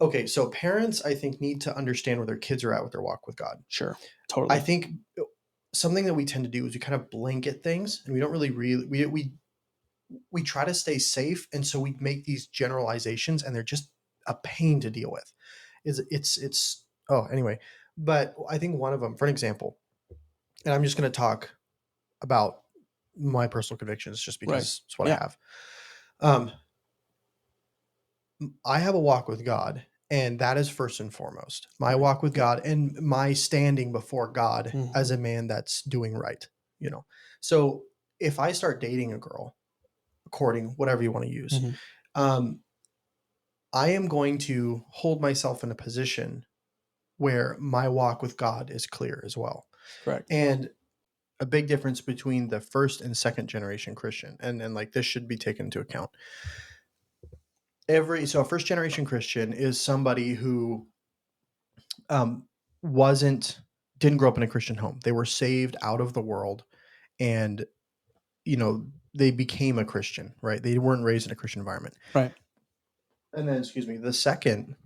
Okay, so parents, I think, need to understand where their kids are at with their walk with God. Sure. I Totally. think something that we tend to do is we kind of blanket things, and we don't really we try to stay safe, and so we make these generalizations, and they're just a pain to deal with. It's oh anyway, but I think one of them, for an example, and I'm just going to talk about my personal convictions just Right. because it's what I Yeah. have. Um, I have a walk with God, and that is first and foremost. My Right. walk with Yep. God and my standing before God as Mhm. a man that's doing right, you know. So if I start dating a girl, courting, whatever you want to use, Mhm. um, I am going to hold myself in a position where my walk with God is clear as well. Correct. And a big difference between the first and second generation Christian, and like this should be taken into account. A first generation Christian is somebody who um, wasn't didn't grow up in a Christian home. They were saved out of the world, and they became a Christian, right? They weren't raised in a Christian environment. Right. And then, excuse me, the second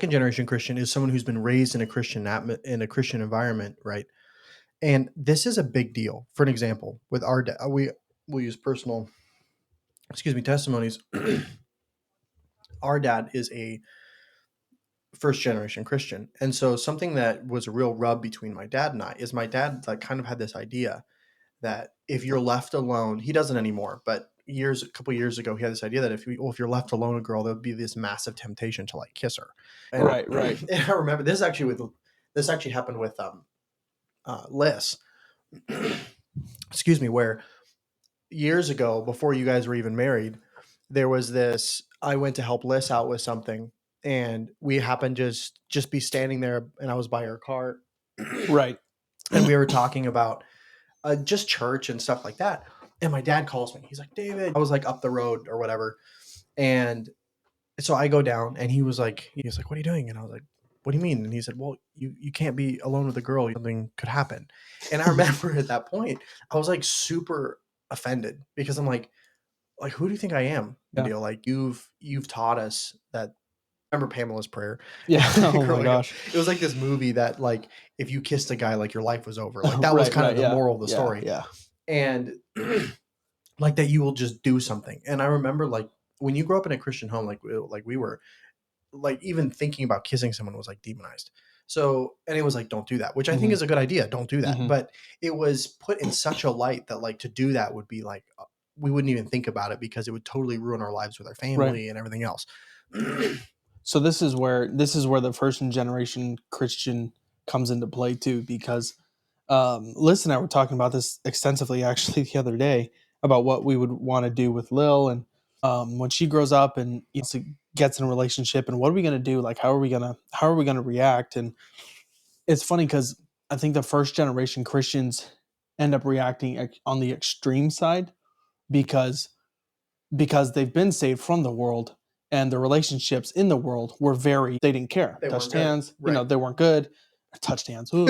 generation Christian is someone who's been raised in a in a Christian environment, right? And this is a big deal. For an example, with we'll use personal, excuse me, testimonies. Our dad is a first generation Christian. And so something that was a real rub between my dad and I is my dad like kind of had this idea that if you're left alone, he doesn't anymore, but a couple years ago, he had this idea that if you're left alone, a girl, there would be this massive temptation to like kiss her. And, Right. Right. and I remember this actually happened with Liz, excuse me, where years ago, before you guys were even married, there was this. I went to help Liz out with something, and we happened just be standing there, and I was by her car, Right. and we were talking about just church and stuff like that. And my dad calls me. He's like, David. I was like up the road or whatever, and so I go down, and he was like, what are you doing? And I was like, what do you mean? And he said, well, you can't be alone with a girl. Something could happen. And I remember at that point, I was like super offended because I'm like who do you think I am? Yeah. Deal like you've taught us that. Remember Pamela's prayer Yeah. Oh my growing up. gosh. It was like this movie that like if you kissed a guy, like your life was over. Like that was Right. kind of Right. the Yeah. moral of the Yeah. story. Yeah. And like that you will just do something. And I remember like when you grow up in a Christian home, like we were, like even thinking about kissing someone was like demonized. So, and it was like, don't do that, which I think Mhm. is a good idea. Don't do that. Mhm. But it was put in such a light that like to do that would be like, we wouldn't even think about it because it would totally ruin our lives with our Right. family and everything else. So this is where the first generation Christian comes into play too, because Liz and I were talking about this extensively actually the other day about what we would want to do with Lil, and when she grows up and gets in a relationship, and what are we going to do? Like, how are we gonna react? And it's funny because I think the first generation Christians end up reacting on the extreme side because they've been saved from the world, and the relationships in the world were very, they didn't care. They weren't Touched good. hands, Right. they weren't good. Touched hands. Ooh.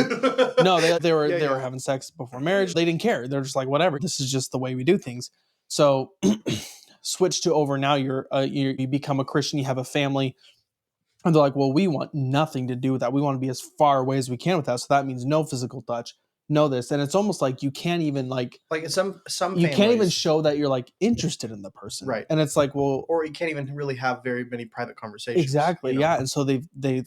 No, they were Yeah, they were yeah. having sex before marriage. They didn't care. They're just like, whatever. This is just the way we do things. So switch to over now. You become a Christian. You have a family, and they're like, well, we want nothing to do with that. We want to be as far away as we can with that. So that means no physical touch, know this, and it's almost like you can't even like Like in some you can't even families, show that you're like interested in the person, right? and it's like, well, Or you can't even really have very many private conversations, exactly, yeah, and so they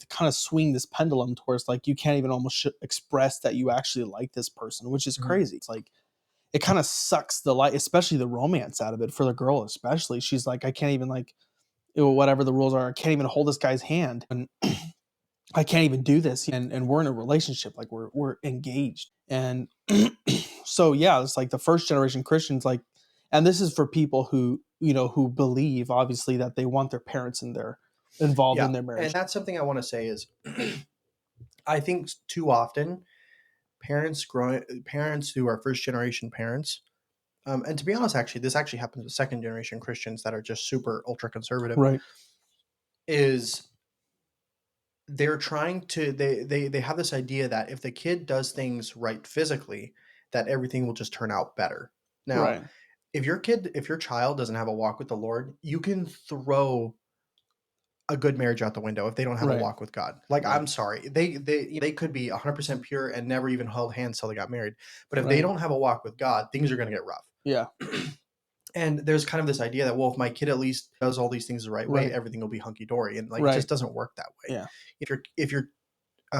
kind of swing this pendulum towards like you can't even almost express that you actually like this person, which is Mhm. crazy. It's like it kind of sucks the light, especially the romance out of it for the girl, especially. She's like, I can't even like whatever the rules are, I can't even hold this guy's hand, and I can't even do this, and we're in a relationship, like we're engaged, and so yeah, it's like the first generation Christians, like, and this is for people who who believe obviously that they want their parents in their involved Yeah, in their and marriage. that's something I want to say is, I think too often parents who are first generation parents, and to be honest, actually, this actually happens with second generation Christians that are just super ultra conservative, Right, is they're trying to they have this idea that if the kid does things right physically, that everything will just turn out better. Now, right, if your child doesn't have a walk with the Lord, you can throw a good marriage out the window if they don't have a right, walk with God. Like, right, I'm sorry, they could be 100% pure and never even held hands till they got married, but if they right, don't have a walk with God, things are going to get rough. yeah, And there's kind of this idea that, well, if my kid at least does all these things the right way, right, everything will be hunky dory, and like it right, just doesn't work that way. yeah, If you're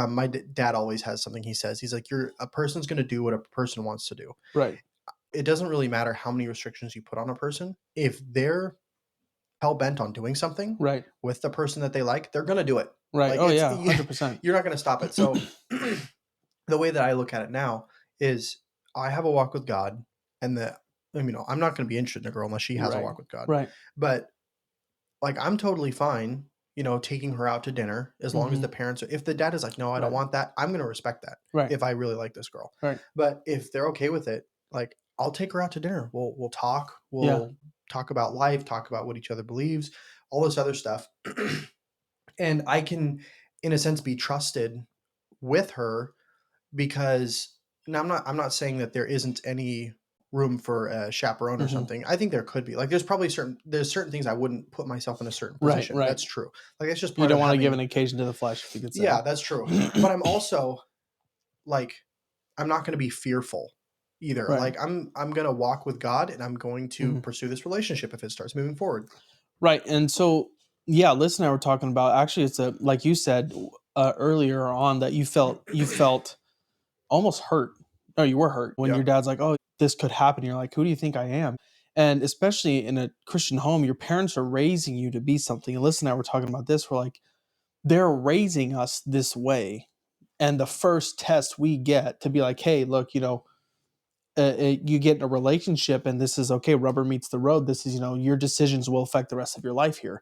my dad always has something he says. He's like, "You're a person's going to do what a person wants to do. right, It doesn't really matter how many restrictions you put on a person. If they're hell bent on doing something right, with the person that they like, they're going to do it. right. Like Oh it's yeah, 100%. you're not going to stop it." So the way that I look at it now is I have a walk with God, and I'm not going to be interested in a girl unless she has a Right, walk with God. right, But like, I'm totally fine, taking her out to dinner as long as hmm, the parents if the dad is like, "No, I don't right, want that," I'm gonna respect that right, if I really like this girl. right, But if they're okay with it, like, I'll take her out to dinner. We'll talk. yeah, We'll talk about life, talk about what each other believes, all this other stuff. And I can, in a sense, be trusted with her because now I'm not saying that there isn't any room for a chaperone or hmm, something. I think there could be. Like there's certain things I wouldn't put myself in a certain right, position. right. That's true. Like that's just You part of don't want to give an having. occasion to the flesh, if you could say. Yeah, that's true. But I'm also like I'm not going to be fearful either. Right. Like I'm going to walk with God and I'm going to Mhm. pursue this relationship if it starts moving forward. Right, and so, yeah, Liz and I were talking about actually it's a like you said, earlier on that you felt almost hurt. No, you were hurt when your Yeah. dad's like, "Oh, this could happen." You're like, "Who do you think I am?" And especially in a Christian home, your parents are raising you to be something. And Liz and I were talking about this, we're like, they're raising us this way, and the first test we get to be like, "Hey, look, you get in a relationship and this is okay, rubber meets the road. This is, your decisions will affect the rest of your life here."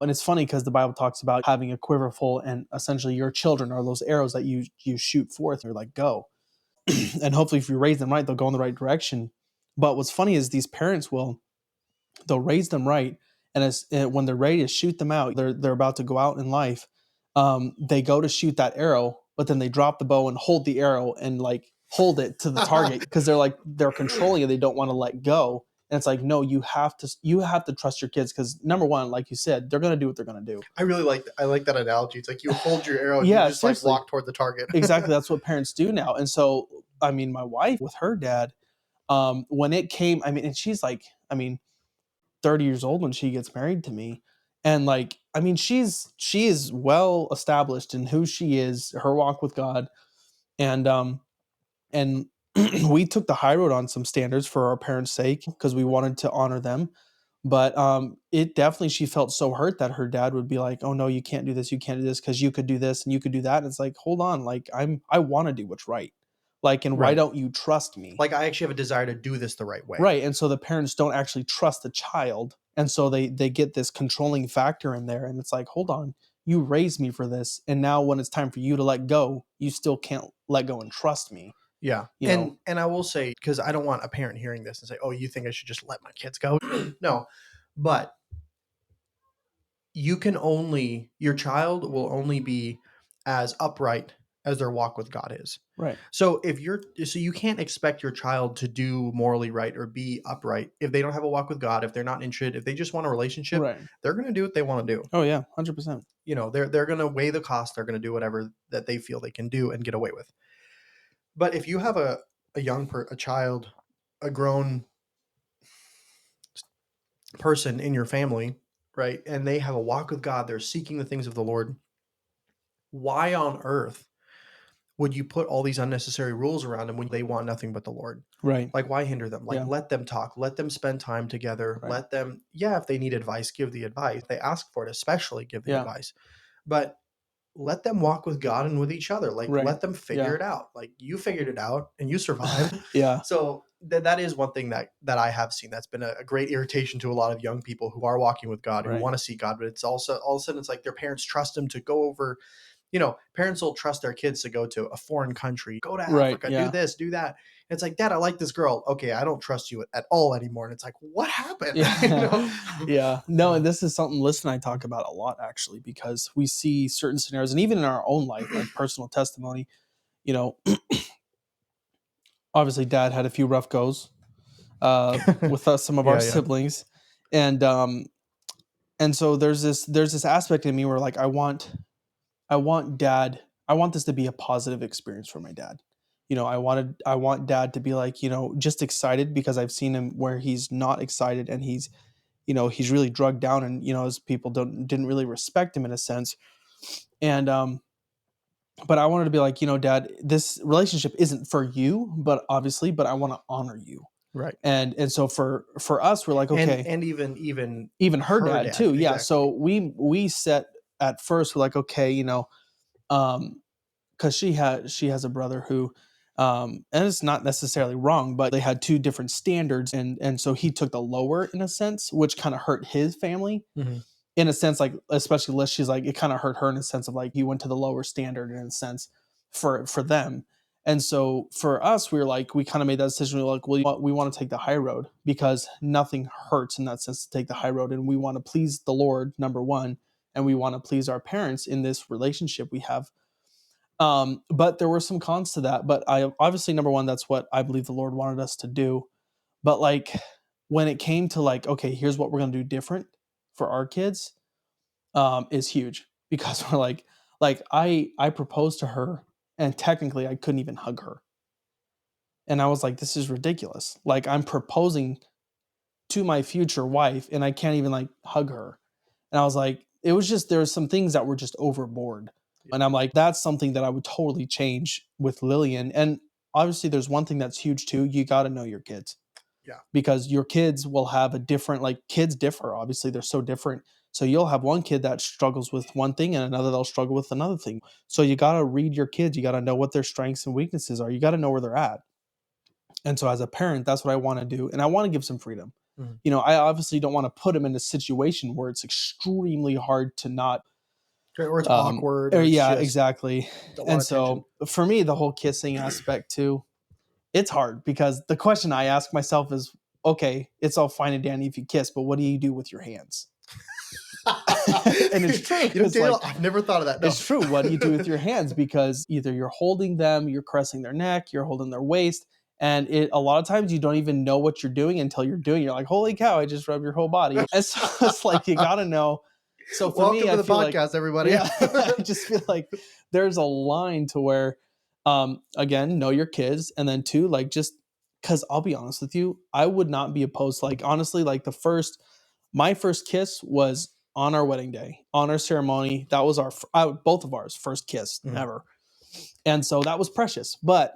And it's funny because the Bible talks about having a quiver full, and essentially your children are those arrows that you shoot forth. You're like, go. And hopefully if you raise them right, they'll go in the right direction. But what's funny is these parents they'll raise them right, and when they're ready to shoot them out, they're about to go out in life. They go to shoot that arrow, but then they drop the bow and hold the arrow and like hold it to the target because they're controlling it. They don't want to let go. And it's like, no, you have to trust your kids because number one, like you said, they're gonna do what they're gonna do. I like that analogy. It's like you hold your arrow and you Yeah, just like seriously, walk toward the target. exactly. That's what parents do now. And so, I mean, my wife with her dad, when it came, I mean, and she's like, I mean, 30 years old when she gets married to me. And like, I mean, she is well established in who she is, her walk with God. And we took the high road on some standards for our parents' sake because we wanted to honor them. But it definitely she felt so hurt that her dad would be like, "Oh no, you can't do this. You can't do this because you could do this and you could do that." And it's like, hold on, like I want to do what's right. Like, and why Right. don't you trust me? Like I actually have a desire to do this the right way. Right, and so the parents don't actually trust the child, and so they get this controlling factor in there, and it's like, "Hold on, you raised me for this, and now when it's time for you to let go, you still can't let go and trust me." Yeah. You know? And I will say, because I don't want a parent hearing this and say, "Oh, you think I should just let my kids go?" No. But your child will only be as upright as their walk with God is. Right, So you can't expect your child to do morally right or be upright if they don't have a walk with God, if they're not interested, if they just want a relationship, right. they're going to do what they want to do. Oh, yeah, 100%. They're going to weigh the cost, they're going to do whatever that they feel they can do and get away with. But if you have a child, a grown person in your family, right, and they have a walk with God, they're seeking the things of the Lord, why on earth would you put all these unnecessary rules around them when they want nothing but the Lord? Right. Like, why hinder them? Like, Yeah. let them talk, let them spend time together, Right. let them, yeah, if they need advice, give the advice. They ask for it, especially give the Yeah. advice. But let them walk with God and with each other. Like, Right. let them figure Yeah. it out. Like, you figured it out and you survived. Yeah. So that is one thing that I have seen that's been a great irritation to a lot of young people who are walking with God, who Right. want to see God, but it's also all of a sudden it's like their parents trust them to go over. Parents will trust their kids to go to a foreign country, go to Right. Africa, do Yeah. this, do that. It's like, Dad, I like this girl. Okay, I don't trust you at all anymore. And it's like, what happened? Yeah. Yeah. No, Uh, and this is something Liz and I talk about a lot actually, because we see certain scenarios, and even in our own life, like personal testimony, you know, obviously dad had a few rough goes with us, some of our yeah, yeah. siblings. And so there's this aspect in me where like I want this to be a positive experience for my dad. I want dad to be like, just excited, because I've seen him where he's not excited, and he's really drugged down, and his people didn't really respect him in a sense. And but I wanted to be like, dad, this relationship isn't for you, but I want to honor you. Right. And so for us, we're like, And okay, even even her her dad dad, too. Yeah. exactly. So we set at first, we're like, okay, um, because she has a brother who, and it's not necessarily wrong, but they had two different standards, and so he took the lower in a sense, which kind of hurt his family Mhm. in a sense, like especially Liz, she's like, it kind of hurt her in a sense of like he went to the lower standard in a sense for them. And so for us, we kind of made that decision. We were like, well, we want to take the high road, because nothing hurts in that sense to take the high road, and we want to please the Lord, number one, and we want to please our parents in this relationship we have. But there were some cons to that. But I obviously, number one, that's what I believe the Lord wanted us to do. But like when it came to like, okay, here's what we're gonna do different for our kids, is huge, because we're like I proposed to her, and technically I couldn't even hug her. And I was like, this is ridiculous. Like, I'm proposing to my future wife, and I can't even like hug her. And I was like, it was just, there was some things that were just overboard. And I'm like, that's something that I would totally change with Lillian. And obviously there's one thing that's huge too. You got to know your kids, Yeah. because your kids will have a different, like, kids differ, obviously they're so different. So you'll have one kid that struggles with one thing, and another they'll struggle with another thing. So you got to read your kids. You got to know what their strengths and weaknesses are. You got to know where they're at. And so as a parent, that's what I want to do. And I want to give some freedom. Mhm. I obviously don't want to put them in a situation where it's extremely hard to not, Or it's awkward, or or it's yeah, just exactly. a lot And of tension. so for me, the whole kissing aspect too, it's hard, because the question I ask myself is, okay, it's all fine and dandy if you kiss, but what do you do with your hands? And it's true, because Dale, like, I've never thought of that. No. it's true. What do you do with your hands? Because either you're holding them, you're caressing their neck, you're holding their waist, and a lot of times you don't even know what you're doing until you're doing it. You're like, holy cow, I just rubbed your whole body. And so it's like, you got to know. So for me, Welcome to I the feel like, podcast, everybody. yeah, I just feel like there's a line to where, again, know your kids. And then two, like, just because I'll be honest with you, I would not be opposed. Like, honestly, like my first kiss was on our wedding day, on our ceremony. That was both of ours first kiss Mhm. ever. And so that was precious, but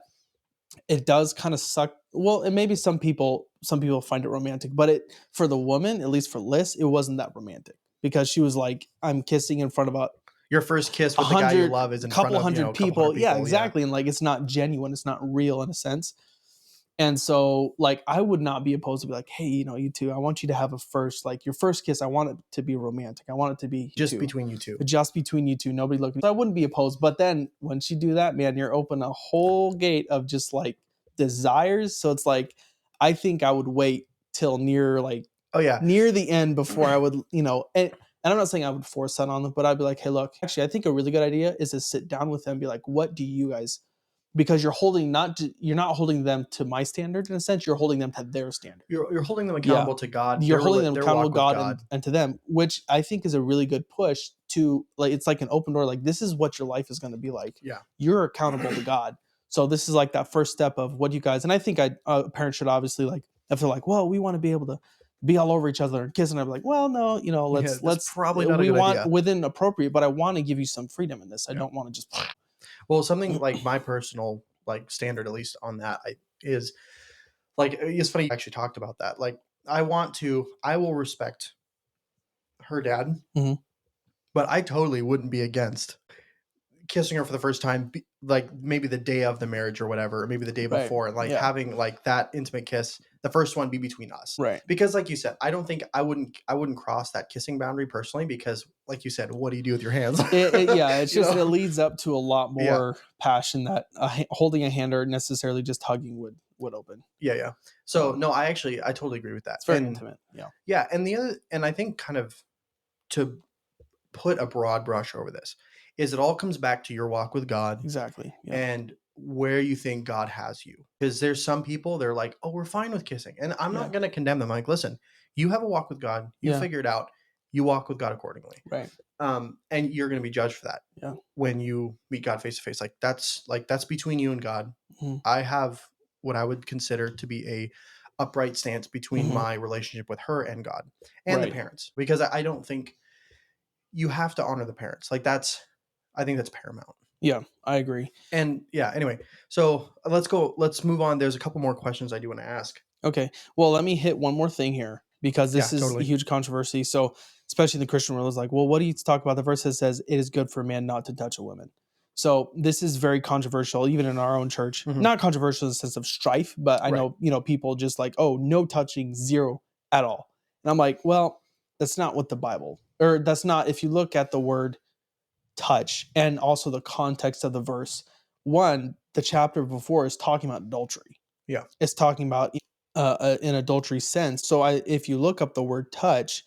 it does kind of suck. Well, and maybe some people find it romantic, but for the woman, at least for Liz, it wasn't that romantic, because she was like, I'm kissing in front of Your first kiss a with the guy you hundred, love is in front couple of, hundred a couple hundred people. Yeah, people. Yeah. exactly. And like, it's not genuine, it's not real in a sense. And so, like, I would not be opposed to be like, hey, you two, I want you to have like your first kiss. I want it to be romantic. I want it to be you Just two, between you two. just between you two, nobody looking. So I wouldn't be opposed. But then once you do that, man, you're open a whole gate of just like desires. So it's like, I think I would wait till Oh, yeah. near the end before I would, and I'm not saying I would force that on them, but I'd be like, hey, look, actually, I think a really good idea is to sit down with them and be like, what do you guys, because you're not holding them to my standard in a sense, you're holding them to their standard. You're holding them Yeah. accountable to God, You're holding them their accountable to walk with God God. and to them, which I think is a really good push to, like, it's like an open door. Like, this is what your life is going to be like. Yeah. You're accountable to God. So this is like that first step of what you guys, and I think parents should obviously like, if they're like, well, we want to be able to be all over each other and kiss, and I'm like, well, no, Yeah, that's let's probably not a we good want idea. within appropriate, but I want to give you some freedom in this. I Yeah. don't want to just Well, something like my personal like standard, at least on that, is like it's funny you actually talked about that. Like I will respect her dad, Mhm. but I totally wouldn't be against kissing her for the first time, like maybe the day of the marriage or whatever, or maybe the day Right. before, and like Yeah. having like that intimate kiss, the first one be between us. Right. Because like you said, I don't think I wouldn't cross that kissing boundary personally because like you said, what do you do with your hands? Yeah, it's You just it know? leads up to a lot Yeah. more passion that holding a hand or necessarily just hugging would open. Yeah, yeah. So So no, I totally agree with that. it's very And intimate. Yeah. yeah, and I think kind of to put a broad brush over this is it all comes back to your walk with God Exactly. Yeah. and where you think God has you. Because there's some people, they're like, oh, we're fine with kissing. And I'm Yeah. not going to condemn them. Like, listen, you have a walk with God, you Yeah. figure it out, you walk with God accordingly. Right. And you're going to be judged for that Yeah. when you meet God face to face. That's between you and God. Mhm. I have what I would consider to be a upright stance between Mhm. my relationship with her and God and the Right. parents because I don't think you have to honor the parents. Like I think that's paramount. Yeah, I agree. And yeah, anyway, so let's move on. There's a couple more questions I do want to ask. Okay. Well, let me hit one more thing here because Yeah, this is a totally. huge controversy. So, especially in the Christian world, is like, well, what do you talk about? The verse that says it is good for a man not to touch a woman. So this is very controversial, even in our own church. Mhm. Not controversial in the sense of strife, but I Right. know people just like, oh, no touching, zero at all. And I'm like, well, that's not what the Bible, or that's not. If you look at the word touch and also the context of the verse, one, the chapter before is talking about adultery. Yeah. It's talking about an adultery sense. So if you look up the word touch,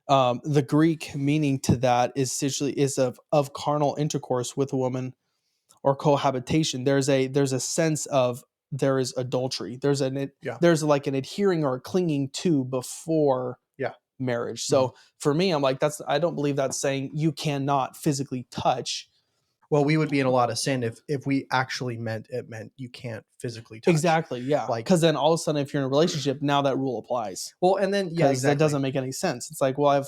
the Greek meaning to that is essentially is of carnal intercourse with a woman or cohabitation. There's a sense of there is adultery. Yeah. There's like an adhering or a clinging to before Yeah. marriage. Mhm. So for me, I'm like, I don't believe that's saying you cannot physically touch. Well, we would be in a lot of sin if we actually meant you can't physically touch. Exactly, yeah. Like, Because then all of a sudden, if you're in a relationship, now that rule applies. well, and then yeah, Because that exactly. doesn't make any sense. It's like, well,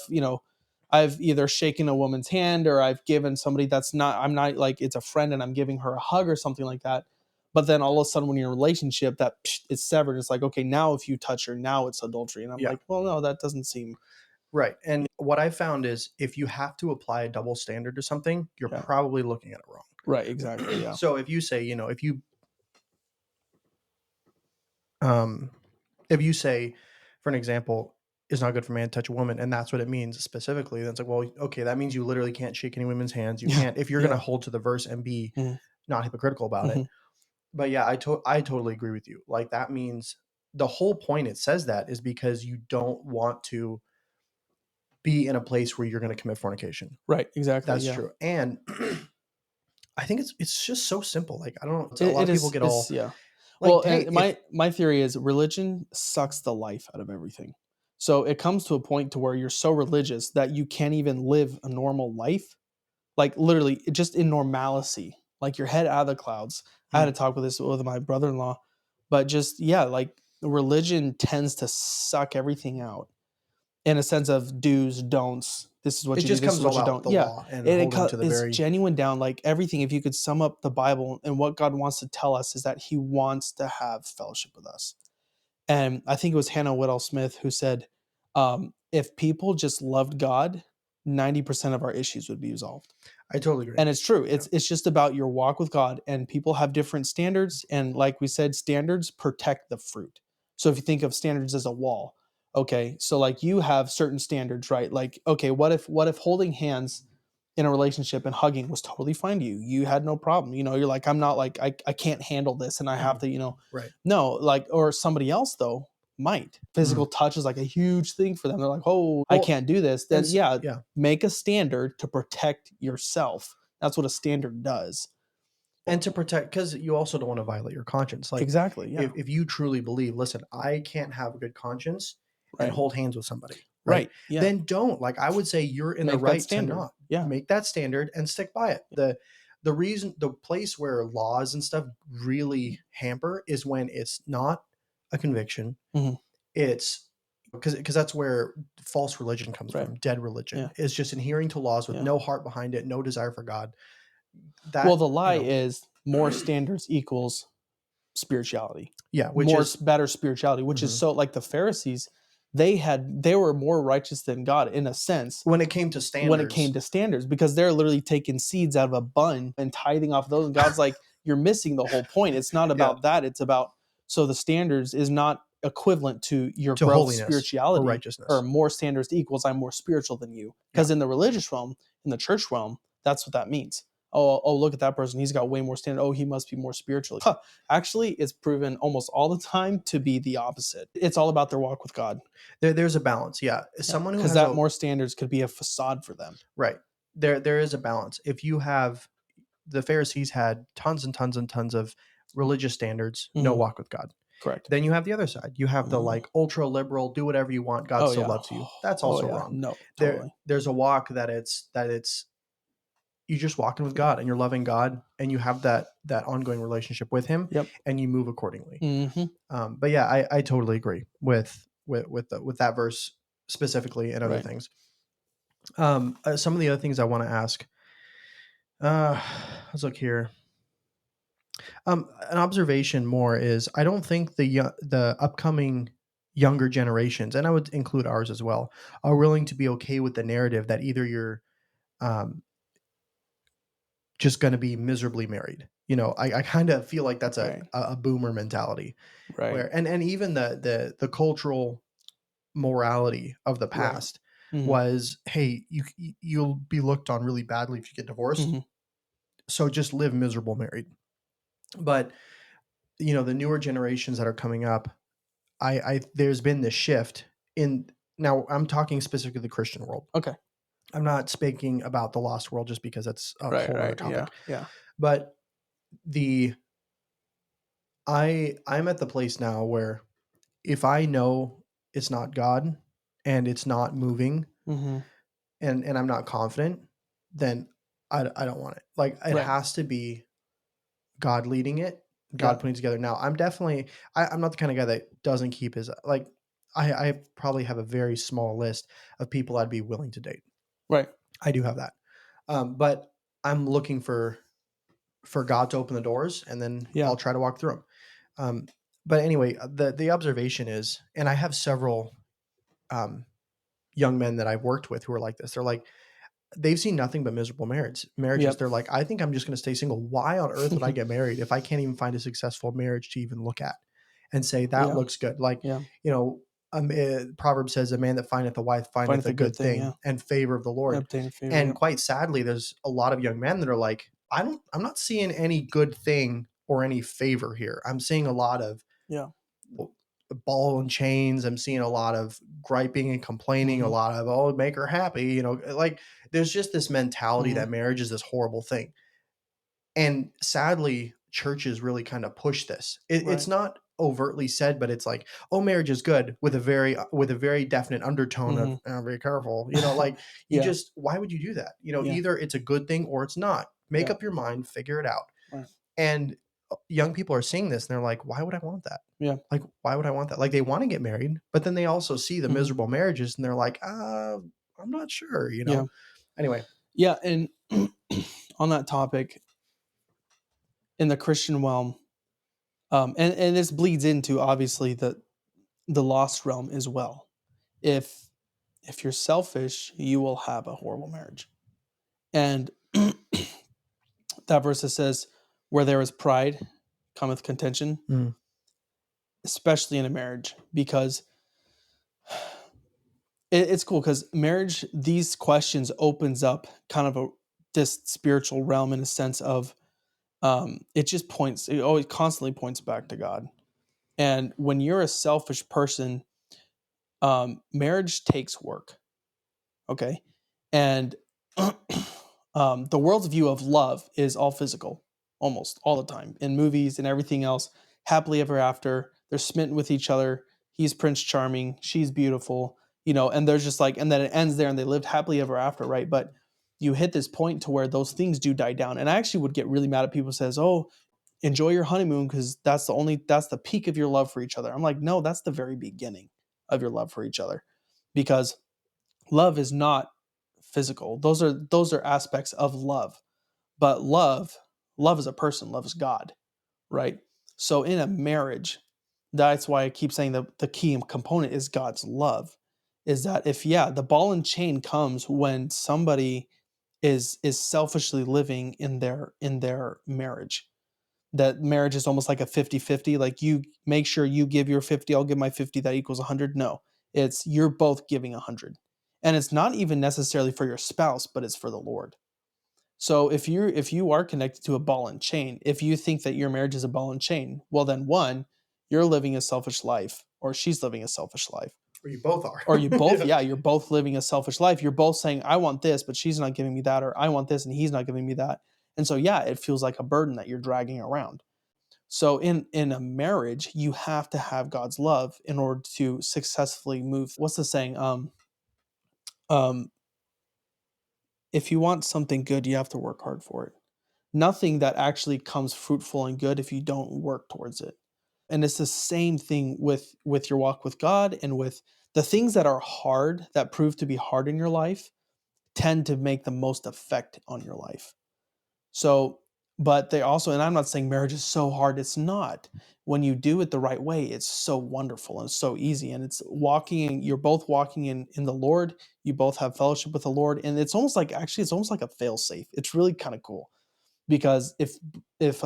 I've either shaken a woman's hand or I've given somebody that's not, I'm not like, it's a friend and I'm giving her a hug or something like that. But then all of a sudden, when you're in a relationship, it's severed. It's like, okay, now if you touch her, now it's adultery. And I'm Yeah. like, well, no, that doesn't seem, Right. And what I found is if you have to apply a double standard to something, you're yeah, probably looking at it right, exactly, wrong. yeah, So um if you say, for an example, it's not good for a man to touch a woman, and that's what it means specifically, then it's like, well, okay, that means you literally can't shake any women's hands. You yeah, can't if you're gonna yeah, hold to the verse and be mhm, not hypocritical about it. mhm, But yeah, I totally agree with you. Like that means the whole point it says that is because you don't want to be in a place where you're gonna commit fornication. right, exactly, That's yeah. true. And I think it's just so simple. Like I don't know, a lot It of people is, get it's all yeah. like, Well, hey, and if my theory is religion sucks the life out of everything. So it comes to a point to where you're so religious that you can't even live a normal life, like literally just in normalcy, like your head out of the clouds. I had hmm, to talk with this with my brother-in-law, but just yeah, like religion tends to suck everything out in a sense of do's, don'ts. This is it what you do. just This is comes what all you out don't. the Yeah, law and holding to the it's very genuine down. Like everything. If you could sum up the Bible and what God wants to tell us is that He wants to have fellowship with us. And I think it was Hannah Whitall Smith who said, "If people just loved God, 90% of our issues would be resolved." I totally agree. And it's true. Yeah. It's just about your walk with God, and people have different standards. And like we said, standards protect the fruit. So if you think of standards as a wall, okay, so like you have certain standards, right? Like, okay, what if holding hands in a relationship and hugging was totally fine to you? You had no problem. You're like, I'm not like I can't handle this and I have Mhm. to, Right. no, like, or somebody else though might. Physical Mhm. touch is like a huge thing for them. They're like, oh, I Well, can't do this. and Then yeah, yeah. make a standard to protect yourself. That's what a standard does. And to protect, because you also don't want to violate your conscience. Like Exactly. Yeah. if you truly believe, listen, I can't have a good conscience and Right. hold hands with somebody, right? Right. Yeah. Then don't. Like I would say you're in the Make that right to standard. not Yeah. make that standard and stick by it. The the place where laws and stuff really hamper is when it's not a conviction. Mhm. It's because that's where false religion comes Right. from. Dead religion Yeah. is just adhering to laws with Yeah. no heart behind it, no desire for God. Well, That, the lie is more standards equals spirituality. yeah, which More is better spirituality, which is mhm. so like the Pharisees, they were more righteous than God in a sense When it came to when it came standards, to standards because they're literally taking seeds out of a bun and tithing off those. And God's like, you're missing the whole point. It's not yeah, about that. It's about so the standards is not equivalent to your to growth holiness or spirituality or righteousness. more standards equals I'm more spiritual than you. Yeah. Because in the religious realm, in the church realm, that's what that means. Oh, look at that person. He's got way more standard. Oh, he must be more spiritual. Huh. Actually, it's proven almost all the time to be the opposite. It's all about their walk with God. There's a balance. Yeah. Yeah. Someone who Because has that a more standards could be a facade for them. right. There is a balance. If you have the Pharisees had tons and tons and tons of religious standards, no Mhm. walk with God. Correct. Then you have the other side. You have the Mhm. like ultra liberal, do whatever you want, God Oh, still yeah. loves you. That's Oh, also yeah. wrong. No, totally. There's a walk that it's you're just walking with Yeah. God and you're loving God and you have that ongoing relationship with Him Yep. and you move accordingly. Mhm. But yeah, I totally agree with that verse specifically and other Right. things. Some of the other things I want to ask. Let's look here. An observation more is I don't think the upcoming younger generations, and I would include ours as well, are willing to be okay with the narrative that either you're um, just going to be miserably married. I kind of feel like that's a, Right. a boomer mentality Right. where, and even the cultural morality of the Right. past Mhm. was, hey, you'll be looked on really badly if you get divorced, Mhm. so just live miserable married. But the newer generations that are coming up, I there's been this shift in now I'm talking specifically the Christian world. Okay. I'm not speaking about the lost world just because that's a Right, whole other right. Yeah, topic. yeah. But the I'm at the place now where if I know it's not God and it's not moving Mhm. and I'm not confident, then I don't want it. Like it Right. has to be God leading it, God Yeah. putting it together. Now I'm definitely I'm not the kind of guy that doesn't keep his like I probably have a very small list of people I'd be willing to date. Right. I do have that. But I'm looking for God to open the doors and then Yeah. I'll try to walk through them. Um, but anyway, the observation is, and I have several um, young men that I've worked with who are like this. They're like, they've seen nothing but miserable marriages. Yep. They're like, I think I'm just going to stay single. Why on earth would I get married if I can't even find a successful marriage to even look at and say that Yeah. looks good? Like, Yeah. Proverb says, "A man that findeth a wife findeth Findeth a a good good thing, yeah. thing and favor of the Lord." Obtain favor, And yep. quite sadly, there's a lot of young men that are like, I'm not seeing any good thing or any favor here. I'm seeing a lot of Yeah. ball and chains. I'm seeing a lot of griping and complaining, a Mhm. lot of, oh, make her happy. Like there's just this mentality Mhm. that marriage is this horrible thing. And sadly, churches really kind of push this. It's Right. not overtly said, but it's like, oh, marriage is good with a very definite undertone of Mhm. be careful. Like Yeah. why would you do that? Yeah. Either it's a good thing or it's not. Make Yeah. up your mind, figure it out. Right. And young people are seeing this and they're like, why would I want that? Yeah. Like, why would I want that? Like, they want to get married, but then they also see the Mhm. miserable marriages and they're like, I'm not sure. Yeah. Anyway, Yeah, and on that topic, in the Christian realm, and this bleeds into obviously the lost realm as well. If if you're selfish, you will have a horrible marriage. And that verse that says, "Where there is pride, cometh contention," mm, especially in a marriage, because it's cool because marriage, these questions opens up kind of a this spiritual realm in a sense of it always constantly points back to God. And when you're a selfish person, marriage takes work. Okay. And the world's view of love is all physical, almost all the time in movies and everything else. Happily ever after, they're smitten with each other. He's Prince Charming, she's beautiful, and there's just like, and then it ends there and they lived happily ever after, right? But you hit this point to where those things do die down. And I actually would get really mad at people who says, "Oh, enjoy your honeymoon because that's the peak of your love for each other." I'm like, no, that's the very beginning of your love for each other, because love is not physical. Those are aspects of love, but love is a person, love is God, right? So in a marriage, that's why I keep saying the key component is God's love. Is that if, yeah, the ball and chain comes when somebody is selfishly living in their marriage. That marriage is almost like a 50-50. Like, you make sure you give your 50, I'll give my 50, that equals 100. No, it's you're both giving 100. And it's not even necessarily for your spouse, but it's for the Lord. So if you are connected to a ball and chain, if you think that your marriage is a ball and chain, well then, one, you're living a selfish life, or she's living a selfish life. Or you both are. Or you both, Yeah. yeah, you're both living a selfish life. You're both saying, I want this, but she's not giving me that, or I want this and he's not giving me that. And so, yeah, it feels like a burden that you're dragging around. So in a marriage, you have to have God's love in order to successfully move. What's the saying? Um, if you want something good, you have to work hard for it. Nothing that actually comes fruitful and good if you don't work towards it. And it's the same thing with your walk with God, and with the things that are hard, that prove to be hard in your life, tend to make the most effect on your life. So, but they also, and I'm not saying marriage is so hard, it's not. When you do it the right way, it's so wonderful and so easy. And it's walking, you're both walking in the Lord, you both have fellowship with the Lord. And it's almost like, actually, it's almost like a fail safe. It's really kind of cool, because if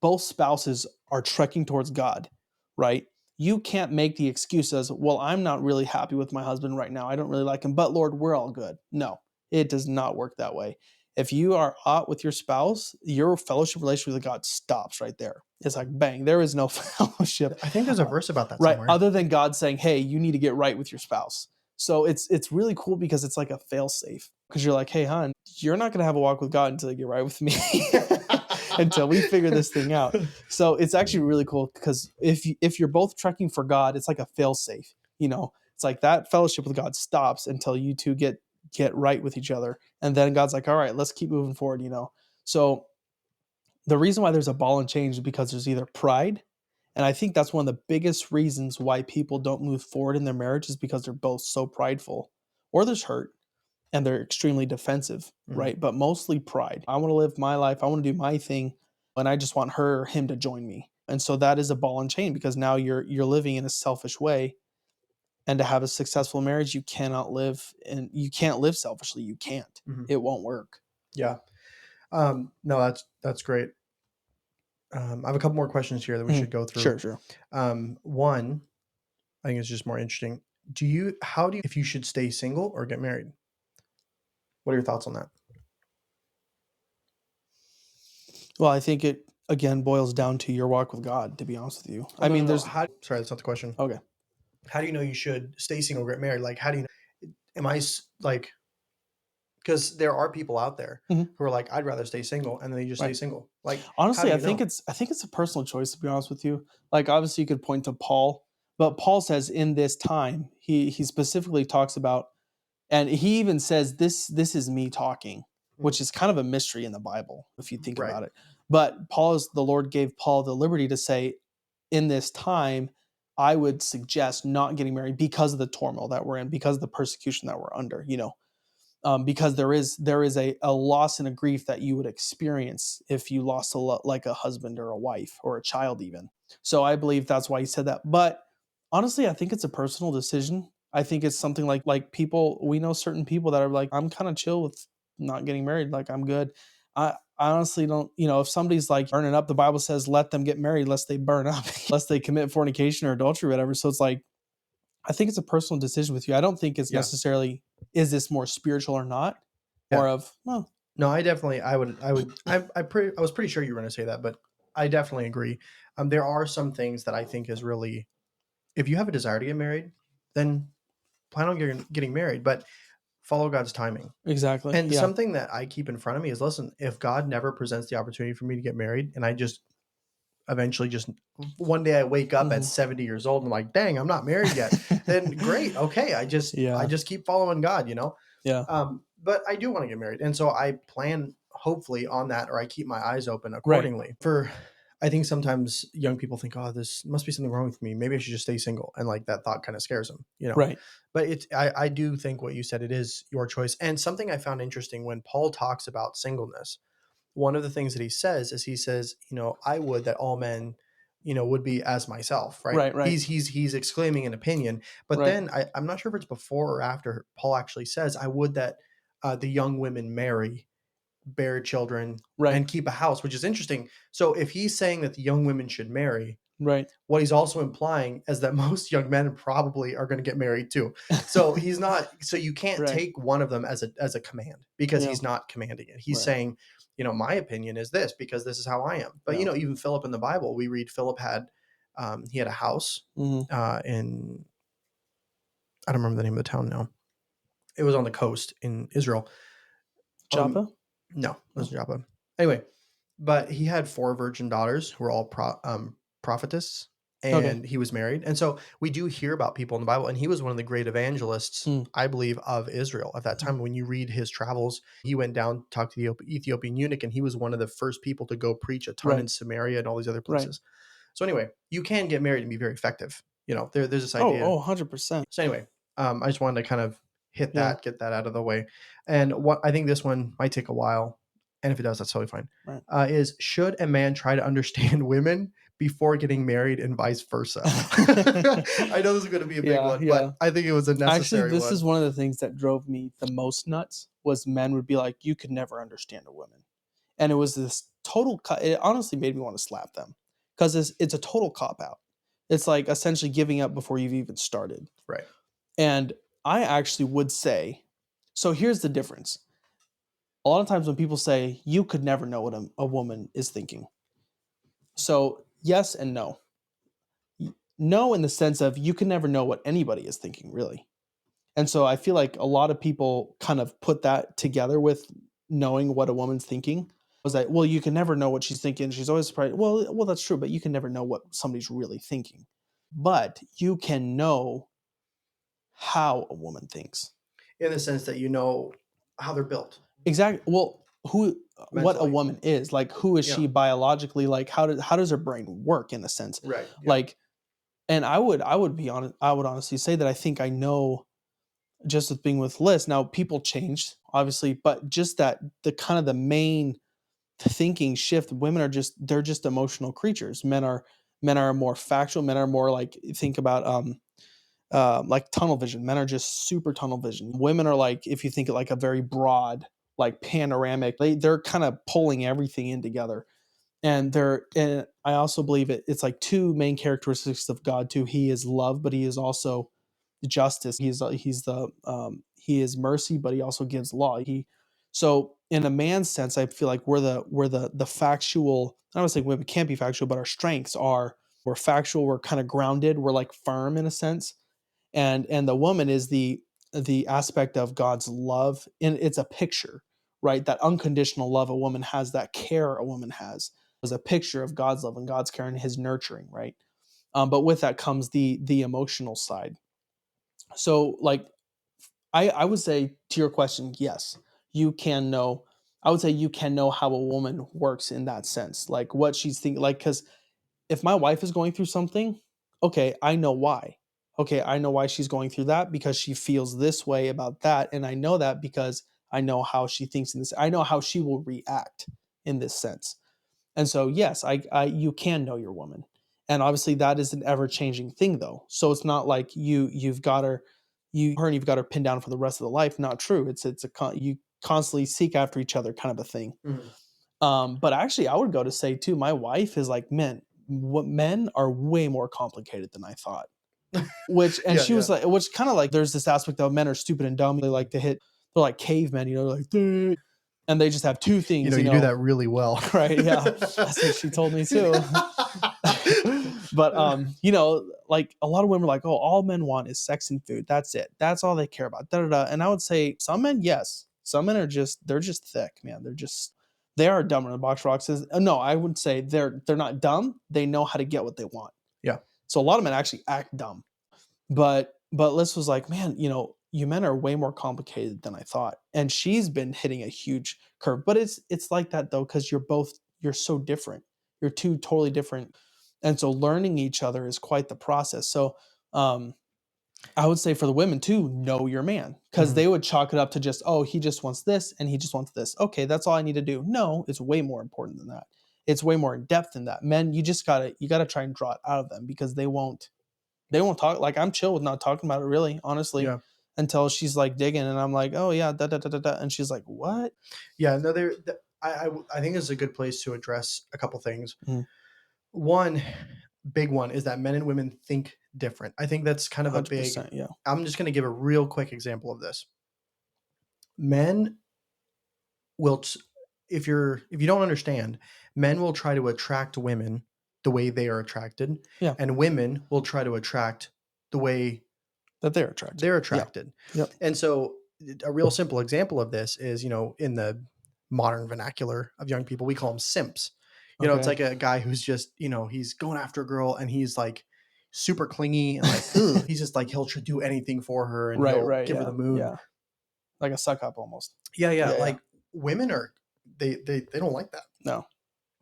both spouses are trekking towards God, right? You can't make the excuses, well, I'm not really happy with my husband right now, I don't really like him, but Lord, we're all good. No, it does not work that way. If you are out with your spouse, your fellowship relationship with God stops right there. It's like, bang, there is no fellowship, I think there's a verse about that right? somewhere. Other than God saying, hey, you need to get right with your spouse. So it's really cool, because it's like a fail safe, because you're like, hey, hon, you're not going to have a walk with God until you get right with me. Until we figure this thing out. So it's actually really cool, because if you're both trekking for God, it's like a fail safe. It's like that fellowship with God stops until you two get right with each other, and then God's like, all right, let's keep moving forward. So the reason why there's a ball and chain is because there's either pride, and I think that's one of the biggest reasons why people don't move forward in their marriage, is because they're both so prideful, or there's hurt, and they're extremely defensive, Mhm. right? But mostly pride. I want to live my life, I want to do my thing, and I just want her or him to join me. And so that is a ball and chain, because now you're living in a selfish way. And to have a successful marriage, you can't live selfishly. You can't. Mhm. It won't work. Yeah. No, that's great. I have a couple more questions here that we should go through. Sure, sure. One, I think it's just more interesting. How do you, if you should stay single or get married? What are your thoughts on that? Well, I think it again boils down to your walk with God, to be honest with you. Oh, I no, no, mean, no. there's Sorry, that's not the question. okay. How do you know you should stay single or get married? Like, how do you am I like, because there are people out there Mhm. who are like, I'd rather stay single, and then they just stay Right. single. Like, how Honestly, do I you think know? it's a personal choice, to be honest with you. Like, obviously you could point to Paul, but Paul says in this time, he specifically talks about, and he even says, this is me talking, Mhm. which is kind of a mystery in the Bible if you think Right. about it. But the Lord gave Paul the liberty to say, in this time, I would suggest not getting married because of the turmoil that we're in, because of the persecution that we're under, because there is a loss and a grief that you would experience if you lost like a husband or a wife or a child even. So I believe that's why he said that. But honestly, I think it's a personal decision. I think it's something like people, we know certain people that are like, I'm kind of chill with not getting married, like I'm good. I honestly don't, if somebody's like burning up, the Bible says let them get married lest they burn up, lest they commit fornication or adultery or whatever. So it's like, I think it's a personal decision with you. I don't think it's Yeah. necessarily, is this more spiritual or not? Yeah. More of, well, No, I was pretty sure you were going to say that, but I definitely agree. There are some things that I think is really, if you have a desire to get married, then plan on getting married, but follow God's timing. exactly. And Yeah. something that I keep in front of me is, listen, if God never presents the opportunity for me to get married, and I just eventually just one day I wake up at Mhm. 70 years old and I'm like, dang, I'm not married yet, then great. Okay. I Yeah. just keep following God, Yeah. but I do want to get married, and so I plan hopefully on that, or I keep my eyes open Right. accordingly. For I think sometimes young people think, "Oh, this must be something wrong with me. Maybe I should just stay single," and like that thought kind of scares them, you know. Right. But I do think what you said, it is your choice, and something I found interesting when Paul talks about singleness. One of the things that he says is he says, I would that all men, would be as myself, right? Right. Right. He's exclaiming an opinion, but Right. then I'm not sure if it's before or after Paul actually says, I would that the young women marry, bear children, Right. and keep a house, which is interesting. So if he's saying that the young women should marry, Right. what he's also implying is that most young men probably are going to get married too. So he's not. So you can't Right. take one of them as a command, because Yeah. he's not commanding it. He's Right. saying, my opinion is this because this is how I am. But Yeah. even Philip in the Bible, we read Philip had he had a house Mhm. in, I don't remember the name of the town now. It was on the coast in Israel. Um, Joppa? no, it Oh, wasn't Joppa. Anyway, but he had 4 virgin daughters who were all prophetess, okay. and he was married. And so we do hear about people in the Bible, and he was one of the great evangelists, Mm. I believe, of Israel at that Mhm. time. When you read his travels, he went down, talked to the Ethiopian eunuch, and he was one of the first people to go preach a ton in Right. Samaria and all these other Right. places. So anyway, you can get married and be very effective. There's this Oh, idea. 100%. So anyway, I just wanted to kind of Yeah. get that out of the way. And what I think this one might take a while, and if it does, that's totally fine. Right. Is, should a man try to understand women before getting married and vice versa? I know this is going to be a big Yeah, one, but yeah. I think it was a Actually, necessary this is one. one of the things that drove me the most nuts was men would be like, "You could never understand a woman." And it was this total it honestly made me wanna slap them because it's a total cop out. It's like essentially giving up before you've even started. Right. And I actually would say so here's the difference. A lot of times when people say, "You could never know what a woman is thinking." So, yes and no. No in the sense of you can never know what anybody is thinking, really. And so I feel like a lot of people kind of put that together with knowing what a woman's thinking. Was that, well, you can never know what she's thinking. She's always surprised. Well, that's true, but you can never know what somebody's really thinking. But you can know how a woman thinks. In the sense that how they're built Exactly. Well, who what a mentally. woman is, like who is Yeah. she biologically, like how does her brain work in a sense? Right. Yeah. Like and I would be honest I would honestly say that I think I know just with being with Liz. Now people changed, obviously, but just that the kind of the main thinking shift, women are just they're just emotional creatures. Men are more factual, men are more like think about like tunnel vision. Men are just super tunnel vision. Women are like, if you think of like a very broad, like panoramic, they're kind of pulling everything in together. And I also believe it's like two main characteristics of God too. He is love, but he is also justice. He is mercy, but he also gives law. He so in a man's sense, I feel like we're the factual. I don't say women can't be factual, but our strengths are we're factual. We're kind of grounded. We're like firm in a sense, and the woman is the aspect of God's love, and it's a picture, right? That unconditional love a woman has, that care a woman has, is a picture of God's love and God's care and His nurturing, right? But with that comes the emotional side. So, like, I would say to your question, yes, you can know. I would say you can know how a woman works in that sense, like what she's thinking. Like, because if my wife is going through something, okay, I know why. Okay, I know why she's going through that because she feels this way about that. And I know that because I know how she thinks in this. I know how she will react in this sense. And so, yes, you can know your woman. And obviously that is an ever changing thing though. So it's not like you've got her, her and you've got her pinned down for the rest of the life. Not true. You constantly seek after each other kind of a thing. Mhm. But actually, I would go to say too, my wife is like, men are way more complicated than I thought. Which, and Yeah. she Yeah. was like, which kind of like, there's this aspect of men are stupid and dumb. They like to hit, they're like cavemen, like, "Duh," and they just have two things, You do that really well. right? Yeah, that's what she told me too. But like a lot of women are like, oh, all men want is sex and food. That's it. That's all they care about. Da, da, da. And I would say some men, yes. Some men are they're just thick, man. They are dumber than box rocks. No, I would say they're not dumb. They know how to get what they want. Yeah. So a lot of men actually act dumb. But Liz was like, man, you men are way more complicated than I thought. And she's been hitting a huge curve. But it's like that though, because you're so different. You're two totally different. And so learning each other is quite the process. So I would say for the women too, know your man. Because Mhm. they would chalk it up to just, oh, he just wants this and he just wants this. Okay, that's all I need to do. No, it's way more important than that. It's way more in depth than that. Men, you gotta try and draw it out of them because they won't talk. Like I'm chill with not talking about it really, honestly, Yeah. until she's like digging and I'm like, oh yeah, da da da da da. And she's like, what? Yeah, no, I think this is a good place to address a couple things. Mhm. One big one is that men and women think different. I think that's kind of a big. 100%. Yeah. I'm just going to give a real quick example of this. Men will, if you don't understand, men will try to attract women the way they are attracted, Yeah. and women will try to attract the way That they're attracted. they're Yeah. attracted. Yep. And so a real simple example of this is, in the modern vernacular of young people, we call them simps. It's Okay. like a guy who's just, he's going after a girl and he's like super clingy and like, ugh, he's just like, he'll do anything for her and Right. he'll Right. give her Yeah. the moon. Yeah. Like a suck up almost. Yeah, yeah. Yeah. Yeah. Like women they don't like that No.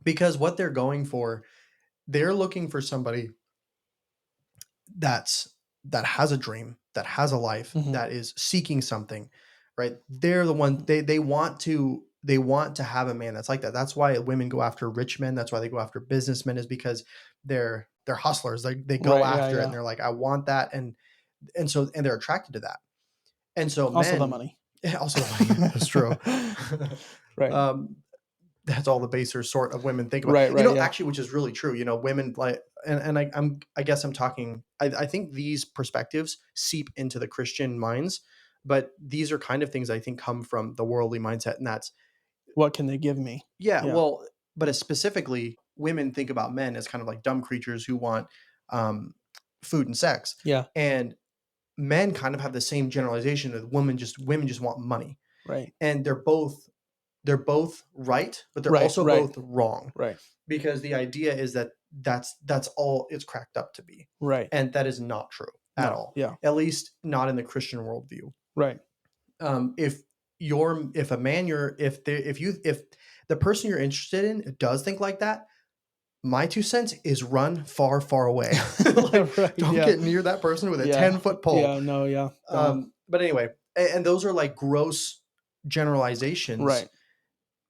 because what they're going for, they're looking for somebody that has a dream, that has a life, Hmm. that is seeking something, right? They're the one they want to have a man that's like that. That's why women go after rich men. That's why they go after businessmen is because they're hustlers. They go Right. Yeah. after it and Yeah. they're like, I want that, and they're attracted to that. And so Also the men money. also the money. That's true. Right. um, that's all the baser sort of women think about. Right. Right. Yeah. Actually, which is really true. Women like, and I guess I'm talking. I think these perspectives seep into the Christian minds, but these are kind of things I think come from the worldly mindset, and that's What can they give me? yeah. Yeah. Well, but as specifically, women think about men as kind of like dumb creatures who want um, food and sex, Yeah. and men kind of have the same generalization that women just want money, Right. and they're both right, but they're Right. also Right. both wrong Right. because the idea is that that's all it's cracked up to be, Right. and that is not true at No. all. Yeah. At least not in the Christian worldview. Right. If a man you're if the person you're interested in does think like that, my 2 cents is run far, far away. Like, Right. don't Yeah. get near that person with a Yeah. 10-foot pole. Yeah. No. Yeah. Don't. But anyway, and those are like gross generalizations Right.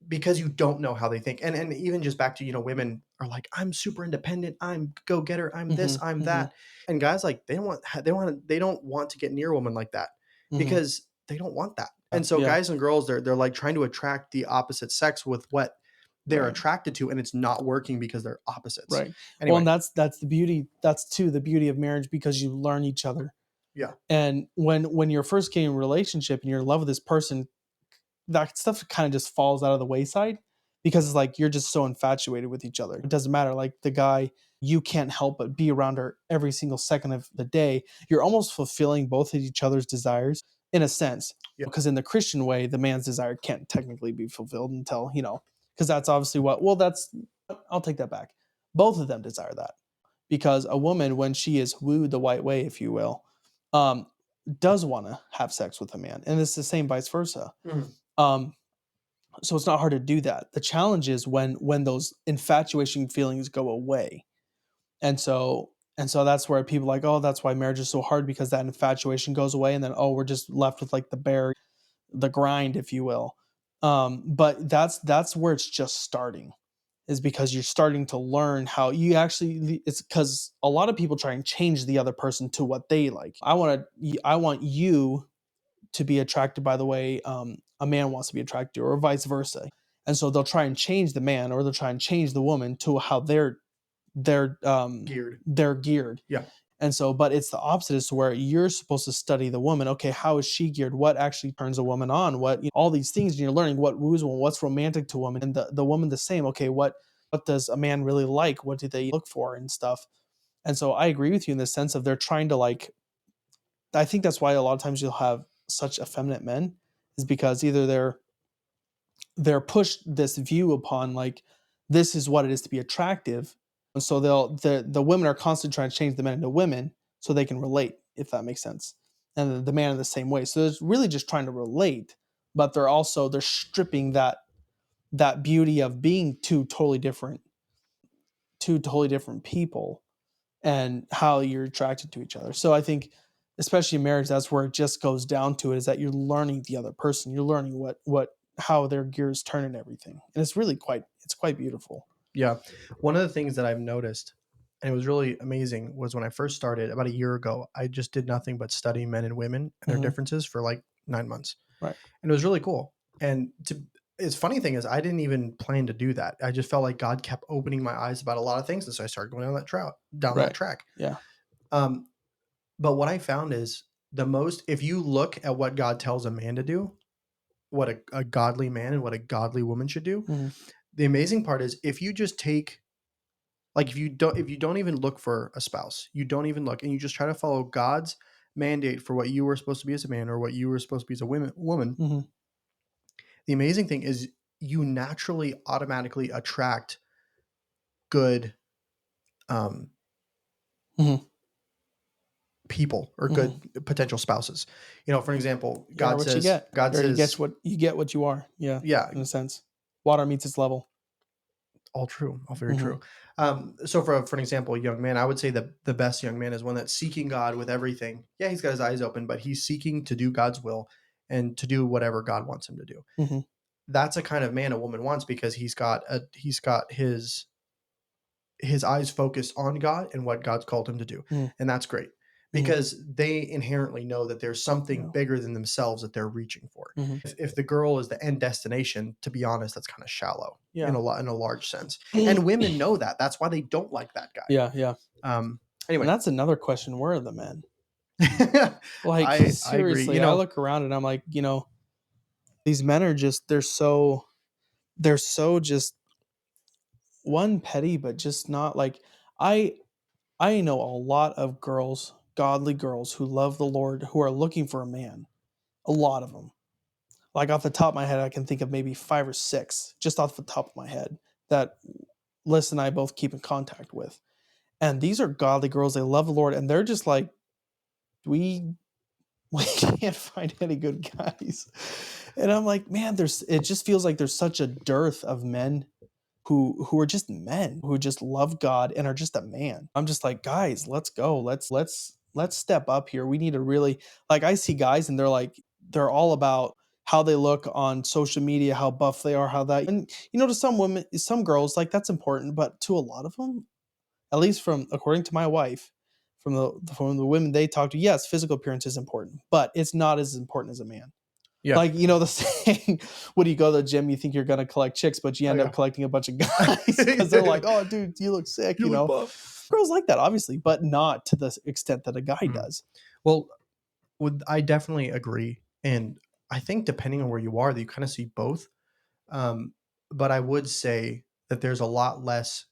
because you don't know how they think. And even just back to, women are like, I'm super independent, I'm go getter, I'm Hmm. this, I'm Hmm. that. And guys like they don't want to get near a woman like that Hmm. because they don't want that. Yeah. And so Yeah. guys and girls, they're like trying to attract the opposite sex with what they're Right. attracted to, and it's not working because they're opposites. Right. Well, Anyway, and that's the beauty. That's too the beauty of marriage because you learn each other. yeah. And when you're first getting a relationship and you're in love with this person, that stuff kind of just falls out of the wayside because it's like you're just so infatuated with each other. It doesn't matter. Like the guy, you can't help but be around her every single second of the day. You're almost fulfilling both of each other's desires in a sense. Yeah. Because in the Christian way, the man's desire can't technically be fulfilled until, because that's obviously I'll take that back. Both of them desire that. Because a woman, when she is wooed the right way, if you will, um, does want to have sex with a man. And it's the same vice versa. Mhm. Um, so it's not hard to do that. The challenge is when those infatuation feelings go away. And so that's where people are like, oh, that's why marriage is so hard because that infatuation goes away and then we're just left with like the grind, if you will. But that's where it's just starting is because you're starting to learn how you actually it's because a lot of people try and change the other person to what they like. I want you to be attracted by the way a man wants to be attracted to, or vice versa. And so they'll try and change the man, or they'll try and change the woman to how they're Geared. they're geared. Yeah. And so, but it's the opposite is where you're supposed to study the woman. Okay, how is she geared? What actually turns a woman on? What all these things, and you're learning what woos a woman, what's romantic to a woman, and the woman the same. Okay, what does a man really like? What do they look for and stuff? And so I agree with you in the sense of they're trying to like I think that's why a lot of times you'll have such effeminate men is because either they're pushed this view upon like this is what it is to be attractive, and so the women are constantly trying to change the men into women so they can relate, if that makes sense. and the man in the same way. So it's really just trying to relate, but they're stripping that beauty of being two totally different people and how you're attracted to each other. So I think, especially in marriage, that's where it just goes down to it, is that you're learning the other person. You're learning how their gears turn and everything. And it's quite beautiful. Yeah. One of the things that I've noticed, and it was really amazing, was when I first started about a year ago, I just did nothing but study men and women and their Mhm. differences for like 9 months. Right. And it was really cool. And it's funny thing is I didn't even plan to do that. I just felt like God kept opening my eyes about a lot of things. And so I started going down that Right. track. Yeah. Um, but what I found is if you look at what God tells a man to do, what a godly man and what a godly woman should do, Mhm. the amazing part is if you just take, like, if you don't even look for a spouse, you don't even look, and you just try to follow God's mandate for what you were supposed to be as a man or what you were supposed to be as a woman, Mhm. the amazing thing is you naturally automatically attract good um, Mhm. people or Mhm. good potential spouses. You know, for example, You are what you get. God Or says, you get what you are. Yeah. yeah, In a sense. Water meets its level. all true, all very Mhm. true. So for an example, a young man, I would say that the best young man is one that's seeking God with everything. Yeah, he's got his eyes open, but he's seeking to do God's will and to do whatever God wants him to do. Mhm. That's a kind of man a woman wants because he's got his eyes focused on God and what God's called him to do. Mhm. And that's great Mhm. because they inherently know that there's something Yeah. bigger than themselves that they're reaching for. Mhm. If the girl is the end destination, to be honest, that's kind of shallow Yeah. in a large sense. And women know that. That's why they don't like that guy. Yeah, yeah. And Anyway, that's another question, where are the men? Like, I agree. You seriously, I know, look around and I'm like, these men are just they're so just one petty, but just not like I I know a lot of girls, godly girls who love the Lord who are looking for a man. A lot of them. Like off the top of my head, I can think of maybe 5 or 6 just off the top of my head that Liz and I both keep in contact with. And these are godly girls. They love the Lord and they're just like, we we can't find any good guys. And I'm like, man, it just feels like there's such a dearth of men who are just men who just love God and are just a man. I'm just like, guys, let's go. Let's step up here. We need to really, like, I see guys and they're all about how they look on social media, how buff they are, how that, and to some women, some girls, like, that's important, but to a lot of them, at least from according to my wife, from the women they talk to, yes, physical appearance is important, but it's not as important as a man. yeah. Like, the saying, when you go to the gym, you think you're gonna collect chicks, but you Oh end up yeah. collecting a bunch of guys because they're like, "Oh, dude, you look sick," You look buff. Girls like that, obviously, but not to the extent that a guy Mm. does. Well, would I definitely agree. And I think depending on where you are, that you kind of see both. Um, but I would say that there's a lot less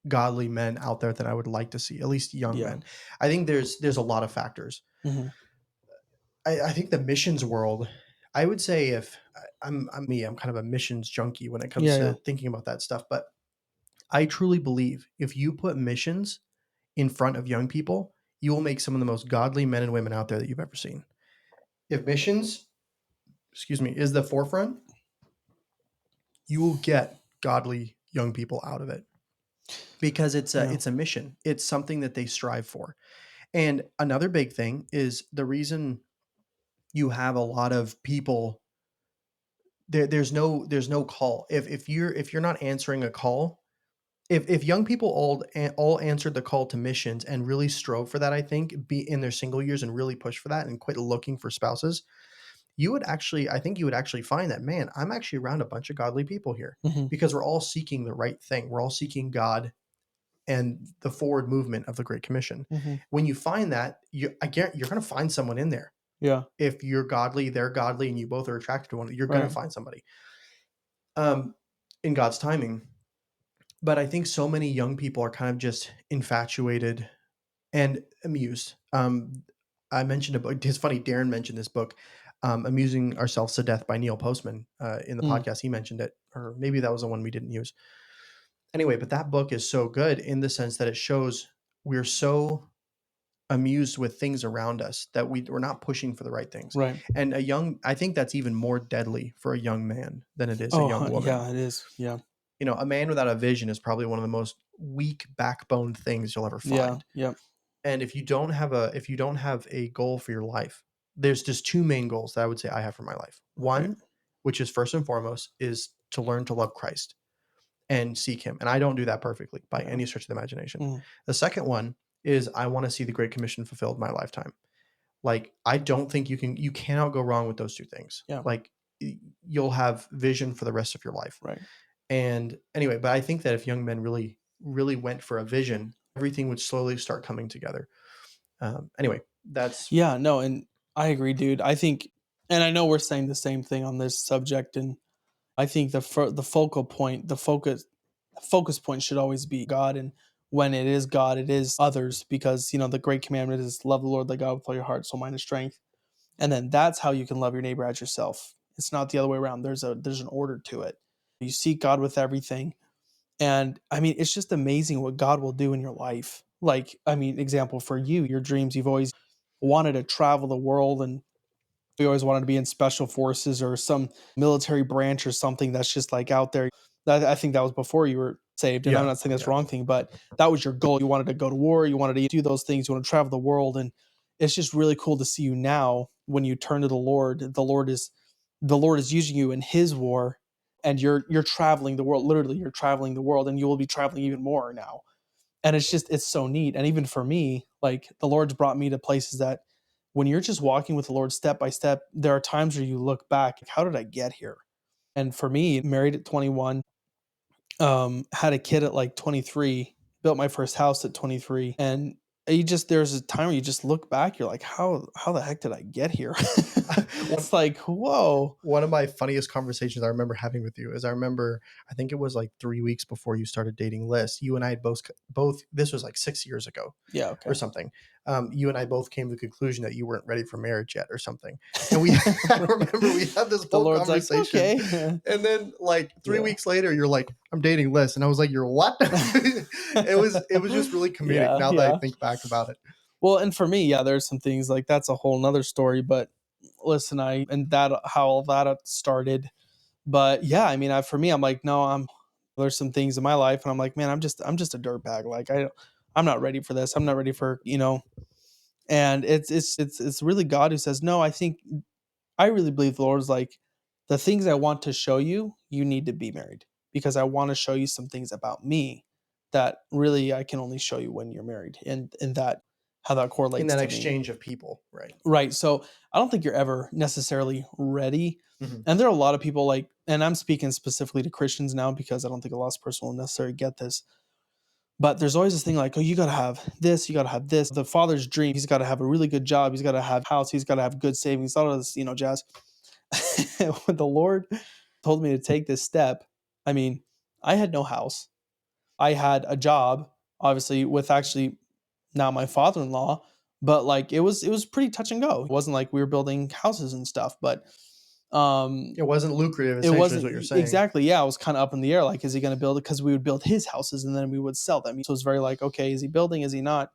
godly men out there than I would like to see, at least young Yeah. men. I think there's a lot of factors. Mhm. I think the missions world, I would say if I'm me, I'm kind of a missions junkie when it comes Yeah, yeah. to thinking about that stuff. But I truly believe if you put missions in front of young people, you will make some of the most godly men and women out there that you've ever seen. If missions, excuse me, is the forefront, you will get godly young people out of it because Yeah. it's a mission. It's something that they strive for. And another big thing is the reason you have a lot of people there's no call. If you're not answering a call, if young people all answered the call to missions and really strove for that, I think be in their single years and really push for that and quit looking for spouses, I think you would actually find that, man, I'm actually around a bunch of godly people here Mhm. because we're all seeking the right thing. We're all seeking God and the forward movement of the Great Commission. Mhm. When you find that, I guarantee you're going to find someone in there. Yeah. If you're godly, they're godly, and you both are attracted to one, you're going to Right. find somebody um, in God's timing. But I think so many young people are kind of just infatuated and amused. I mentioned a book. It's funny. Darren mentioned this book, "Amusing Ourselves to Death" by Neil Postman in the Mm. podcast. He mentioned it, or maybe that was the one we didn't use. Anyway, but that book is so good in the sense that it shows we're so amused with things around us that we're not pushing for the right things. Right. And I think that's even more deadly for a young man than it is a Oh, young woman. yeah, it is. Yeah. A man without a vision is probably one of the most weak backbone things you'll ever Yeah. find. Yep. And if you don't have a goal for your life, there's just two main goals that I would say I have for my life. Right. One, which is first and foremost, is to learn to love Christ and seek him. And I don't do that perfectly by Yeah. any stretch of the imagination. Mhm. The second one is I want to see the Great Commission fulfilled in my lifetime. Like, I don't think you cannot go wrong with those two things. Yeah. Like, you'll have vision for the rest of your life. Right. And anyway, but I think that if young men really, really went for a vision, everything would slowly start coming together. Anyway, that's Yeah, no, and I agree, dude. I think, and I know we're saying the same thing on this subject, and I think the focal point, the focus point should always be God, and when it is God, it is others, because the great commandment is love the Lord thy God with all your heart, soul, mind, and strength, and then that's how you can love your neighbor as yourself. It's not the other way around. There's an order to it. You seek God with everything, and I mean, it's just amazing what God will do in your life. Like, I mean, example for you, your dreams, you've always wanted to travel the world, and we always wanted to be in special forces or some military branch or something that's just like out there. I think that was before you were saved. And I'm yeah, not saying that's the yeah. wrong thing, but that was your goal. You wanted to go to war, you wanted to do those things, you want to travel the world. And it's just really cool to see you now when you turn to the Lord. The Lord is using you in his war, and you're traveling the world. Literally, you're traveling the world, and you will be traveling even more now. And it's so neat. And even for me, like, the Lord's brought me to places that when you're just walking with the Lord step by step, there are times where you look back, like, how did I get here? And for me, married at 21, had a kid at like 23, built my first house at 23, and there's a time where you just look back, you're like, how the heck did I get here? one It's like, whoa. one of my funniest conversations I remember having with you is I think it was like 3 weeks before you started dating Liz. You and I had both. This was like 6 years ago Yeah, or okay. something. You and I both came to the conclusion that you weren't ready for marriage yet or something. And we I remember we had this The whole Lord's like, conversation. okay. And then like three Yeah. weeks later, you're like, I'm dating Liz. And I was like, you're what? It was just really comedic Yeah, now that I yeah. think back about it. Well, and for me, yeah, there's some things like that's a whole nother story. But listen, and that how all that started. But yeah, I mean, for me, I'm like, no, there's some things in my life, and I'm like, man, I'm just a dirtbag. Like, I'm not ready for this. I'm not ready for. And it's really God who says, no, I really believe the Lord is like, the things I want to show you, you need to be married, because I want to show you some things about me that really I can only show you when you're married, and that how that In correlates that to me. exchange of people, right? Right. So I don't think you're ever necessarily ready. Mhm. And there are a lot of people like, and I'm speaking specifically to Christians now because I don't think a lost person will necessarily get this. But there's always this thing like, oh, you got to have this, you got to have this. The father's dream, he's got to have a really good job, he's got to have a house, he's got to have good savings, all of this, jazz. When the Lord told me to take this step, I mean, I had no house. I had a job, obviously, with actually not my father-in-law, but like it was pretty touch and go. It wasn't like we were building houses and stuff, but um It wasn't lucrative, it essentially, is wasn't what you're saying. exactly, yeah, I was kind of up in the air, like, is he going to build it, cuz we would build his houses and then we would sell them. So it was very like, okay, is he building, is he not?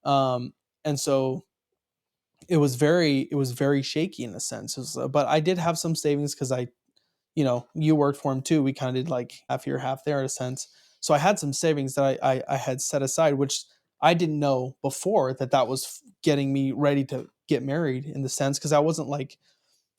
And so it was very shaky in a sense. But I did have some savings cuz you worked for him too. We kind of did like half here, half there in a sense. So I had some savings that I had set aside, which I didn't know before that was getting me ready to get married in the sense, because I wasn't like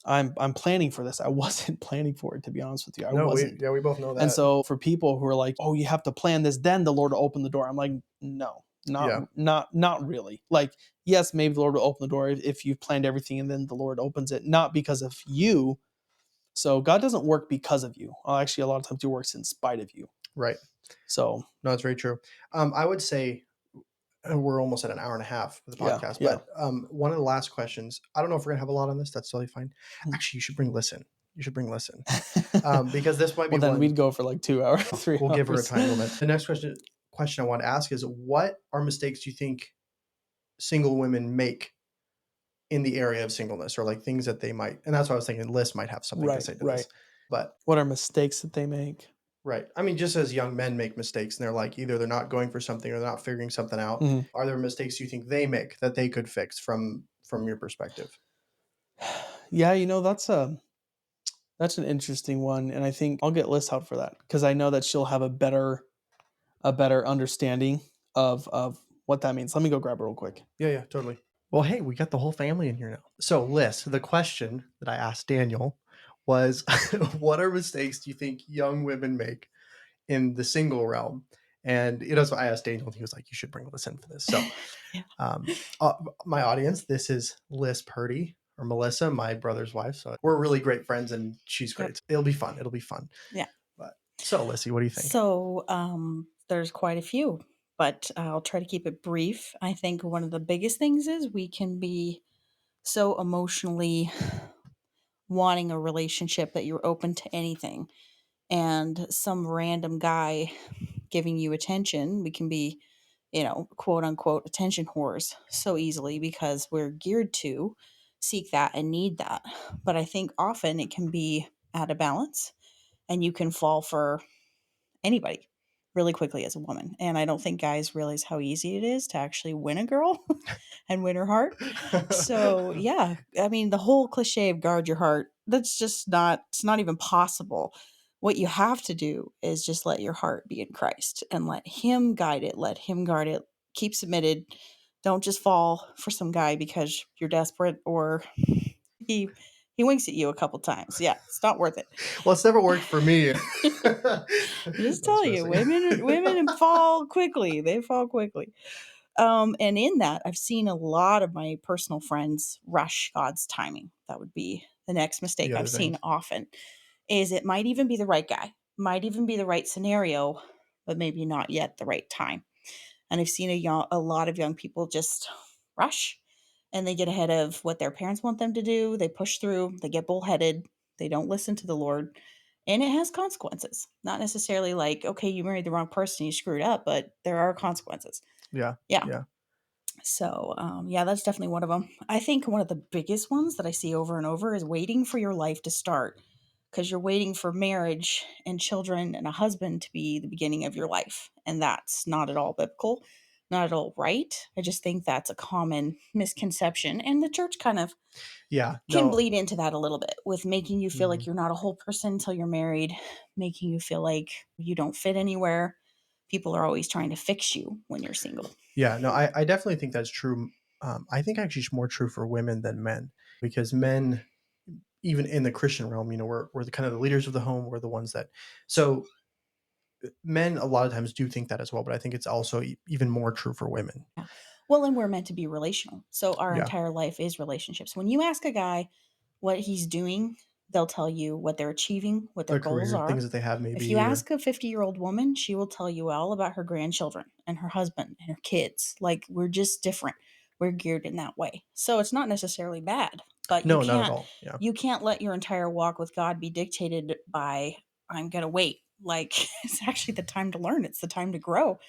I'm planning for this. I wasn't planning for it, to be honest with you. I No, wasn't. we both know And that. so for people who are like, oh, you have to plan this, then the Lord will open the door. I'm like, no, not Yeah, not really. Like, yes, maybe the Lord will open the door if you've planned everything and then the Lord opens it, not because of you. So God doesn't work because of you. Well, actually, a lot of times He works in spite of you. right. So No, it's very true. I would say we're almost at an hour and a half of the yeah, podcast, yeah. but one of the last questions. I don't know if we're gonna have a lot on this. That's totally fine. Mhm. Actually, you should bring listen. You should bring listen because this might be Well, then one. we'd go for like 2 hours, three We'll give her a hours. time limit. The next question I want to ask is, what are mistakes you think single women make in the area of singleness, or like things that they might? And that's what I was thinking. Liz might have something to Right, say to right. this, but What are mistakes that they make? Right. I mean, just as young men make mistakes and they're like either they're not going for something or they're not figuring something out, Mhm. are there mistakes you think they make that they could fix from your perspective? Yeah, that's an interesting one, and I think I'll get Liz out for that because I know that she'll have a better understanding of what that means. Let me go grab her real quick. Yeah, yeah, totally. Well, hey, we got the whole family in here now. So, Liz, the question that I asked Daniel was what are mistakes do you think young women make in the single realm? And so I asked Daniel, and he was like, "You should bring Liz in for this." So, Yeah. um, my audience, this is Liz Purdy or Melissa, my brother's wife. So we're really great friends, and she's Yep. great. It'll be fun. It'll be fun. Yeah. But so, Lissy, what do you think? So, there's quite a few, but I'll try to keep it brief. I think one of the biggest things is we can be so emotionally wanting a relationship that you're open to anything. And some random guy giving you attention, we can be, quote unquote, attention whores so easily because we're geared to seek that and need that. But I think often it can be out of balance and you can fall for anybody really quickly as a woman. And I don't think guys realize how easy it is to actually win a girl and win her heart. So, yeah, I mean, the whole cliche of guard your heart, that's just not, it's not even possible. What you have to do is just let your heart be in Christ and let Him guide it, let Him guard it. Keep submitted. Don't just fall for some guy because you're desperate or he he winks at you a couple times. Yeah, it's not worth it. Well, it's never worked for me. I'm just No, I was telling you, messing. women fall quickly. They fall quickly. And in that, I've seen a lot of my personal friends rush God's timing. That would be the next The mistake other I've thing. seen often. Is it might even be the right guy, might even be the right scenario, but maybe not yet the right time. And I've seen a lot of young people just rush and they get ahead of what their parents want them to do. They push through, they get bullheaded, they don't listen to the Lord. And it has consequences. Not necessarily like, okay, you married the wrong person, you screwed up, but there are consequences. Yeah. Yeah. Yeah. So, yeah, that's definitely one of them. I think one of the biggest ones that I see over and over is waiting for your life to start because you're waiting for marriage and children and a husband to be the beginning of your life. And that's not at all biblical, not at all right. I just think that's a common misconception. And the church kind of Yeah. can No. bleed into that a little bit with making you feel like Mhm. you're not a whole person until you're married, making you feel like you don't fit anywhere. People are always trying to fix you when you're single. Yeah. No, I definitely think that's true. I think actually it's more true for women than men because men, even in the Christian realm, we're the kind of the leaders of the home. We're the ones that, so men a lot of times do think that as well, but I think it's also even more true for women. Yeah. Well, and we're meant to be relational. So our Yeah. entire life is relationships. When you ask a guy what he's doing, they'll tell you what they're achieving, what their Their goals career, things are. that they have If you maybe, or ask a 50-year-old woman, she will tell you all about her grandchildren and her husband and her kids. Like we're just different. We're geared in that way. So it's not necessarily bad, but no, not at all. Yeah. you can't let your entire walk with God be dictated by I'm going to wait. Like it's actually the time to learn. It's the time to grow.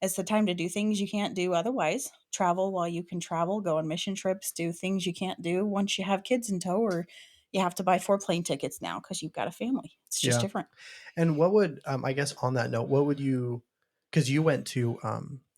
It's the time to do things you can't do otherwise. Travel while you can travel, go on mission trips, do things you can't do once you have kids in tow, or you have to buy 4 plane tickets now because you've got a family. It's just Yeah. different. And what would, I guess on that note, what would you, because you went to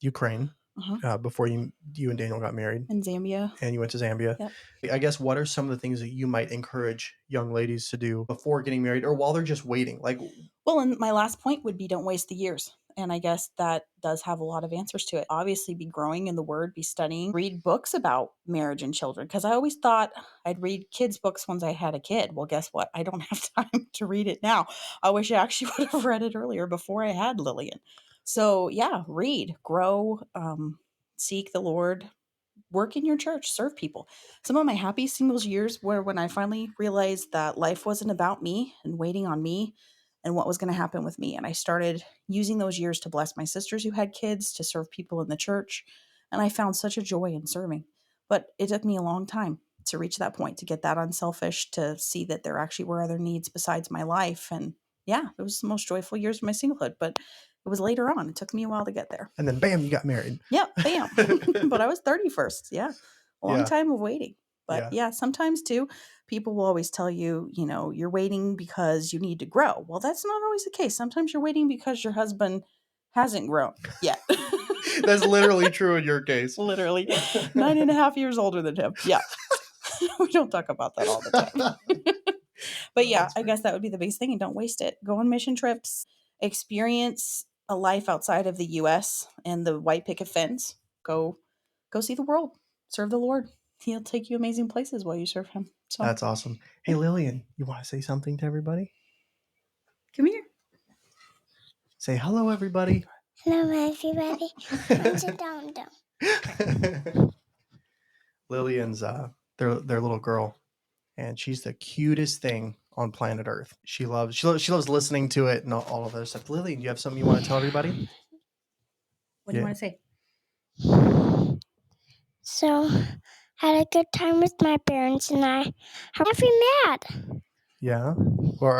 Ukraine Uh-huh. before you and Daniel got married, In Zambia. and you went to Zambia. Yep. I guess what are some of the things that you might encourage young ladies to do before getting married or while they're just waiting? Like, Well, and my last point would be don't waste the years. And I guess that does have a lot of answers to it. Obviously, be growing in the word, be studying, read books about marriage and children. Because I always thought I'd read kids' books once I had a kid. Well, guess what? I don't have time to read it now. I wish I actually would have read it earlier before I had Lillian. So, yeah, read, grow, seek the Lord, work in your church, serve people. Some of my happy singles years were when I finally realized that life wasn't about me and waiting on me and what was going to happen with me. And I started using those years to bless my sisters who had kids, to serve people in the church. And I found such a joy in serving. But it took me a long time to reach that point, to get that unselfish, to see that there actually were other needs besides my life. And yeah, it was the most joyful years of my singlehood, but it was later on. It took me a while to get there. and then bam, you got married. Yep, bam. But I was 30 first. Yeah. A long Yeah. time of waiting. But Yeah. yeah, sometimes too, People will always tell you, you're waiting because you need to grow. Well, that's not always the case. Sometimes you're waiting because your husband hasn't grown yet. That's literally true in your case. Literally 9.5 years older than him. Yeah. We don't talk about that all the time. But yeah, I guess that would be the biggest thing. And don't waste it. Go on mission trips, experience a life outside of the US and the white picket fence. Go see the world. Serve the Lord. He'll take you amazing places while you serve him. So That's awesome. Hey, Lillian, you want to say something to everybody? come here. Say hello, everybody. Hello, everybody. I'm sit down. Lillian's their little girl, and she's the cutest thing on planet Earth. She loves listening to it and all of that stuff. Lillian, do you have something you want to tell everybody? What do you want to say? So, had a good time with my parents, and I have never mad. Yeah. Or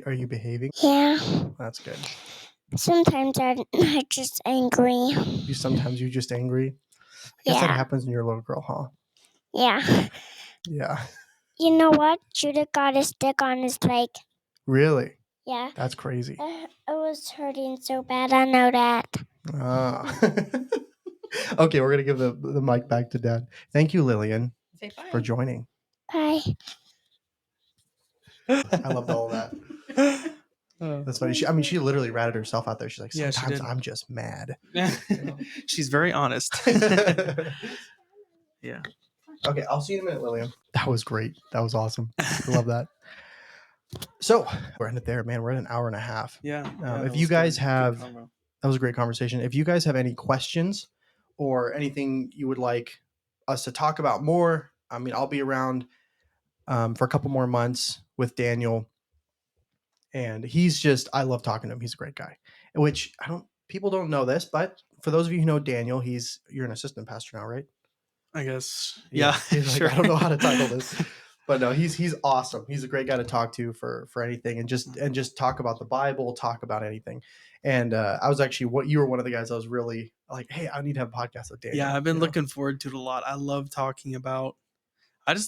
are you behaving? Yeah. That's good. Sometimes I'm just angry. Sometimes you're just angry. I guess that happens when you're a little girl, huh? Yeah. Yeah. You know what? Judah got a stick on his leg. Really? Yeah. That's crazy. It was hurting so bad. I know that. Okay, we're gonna give the mic back to Dad. Thank you, Lillian, Say bye. for joining. Bye. I loved all of that. That's funny. She literally ratted herself out there. She's like, sometimes I'm just mad. She's very honest. Yeah. Okay, I'll see you in a minute, Lillian. That was great. That was awesome. I love that. So we're ended there, man. We're at an hour and a half. Yeah. If you guys have, that was a great conversation. If you guys have any questions or anything you would like us to talk about more, I'll be around for a couple more months with Daniel. And I love talking to him. He's a great guy, which people don't know this, but for those of you who know Daniel, you're an assistant pastor now, right? I guess. Yeah. He's like, Sure. I don't know how to title this, but no, he's awesome. He's a great guy to talk to for anything and just talk about the Bible, talk about anything. And I was actually, you were one of the guys I was really like, hey, I need to have a podcast with Daniel. Yeah, I've been looking forward to it a lot. I just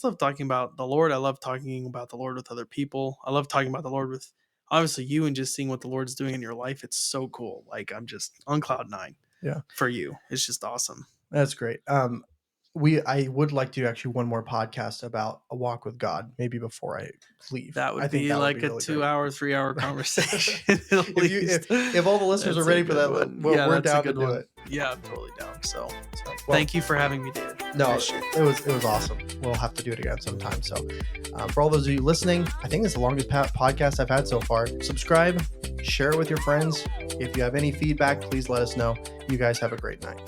love talking about the Lord. I love talking about the Lord with other people. I love talking about the Lord with obviously you and just seeing what the Lord's doing in your life. It's so cool. Like I'm just on cloud 9. Yeah. For you. It's just awesome. That's great. I would like to do actually one more podcast about a walk with God, maybe before I leave. That would be like a 2-hour, 3-hour conversation. if all the listeners are ready for that, we're down to do it. Yeah, I'm totally down. So thank you for having me, David. No, it was awesome. We'll have to do it again sometime. So for all those of you listening, I think it's the longest podcast I've had so far. Subscribe, share it with your friends. If you have any feedback, please let us know. You guys have a great night.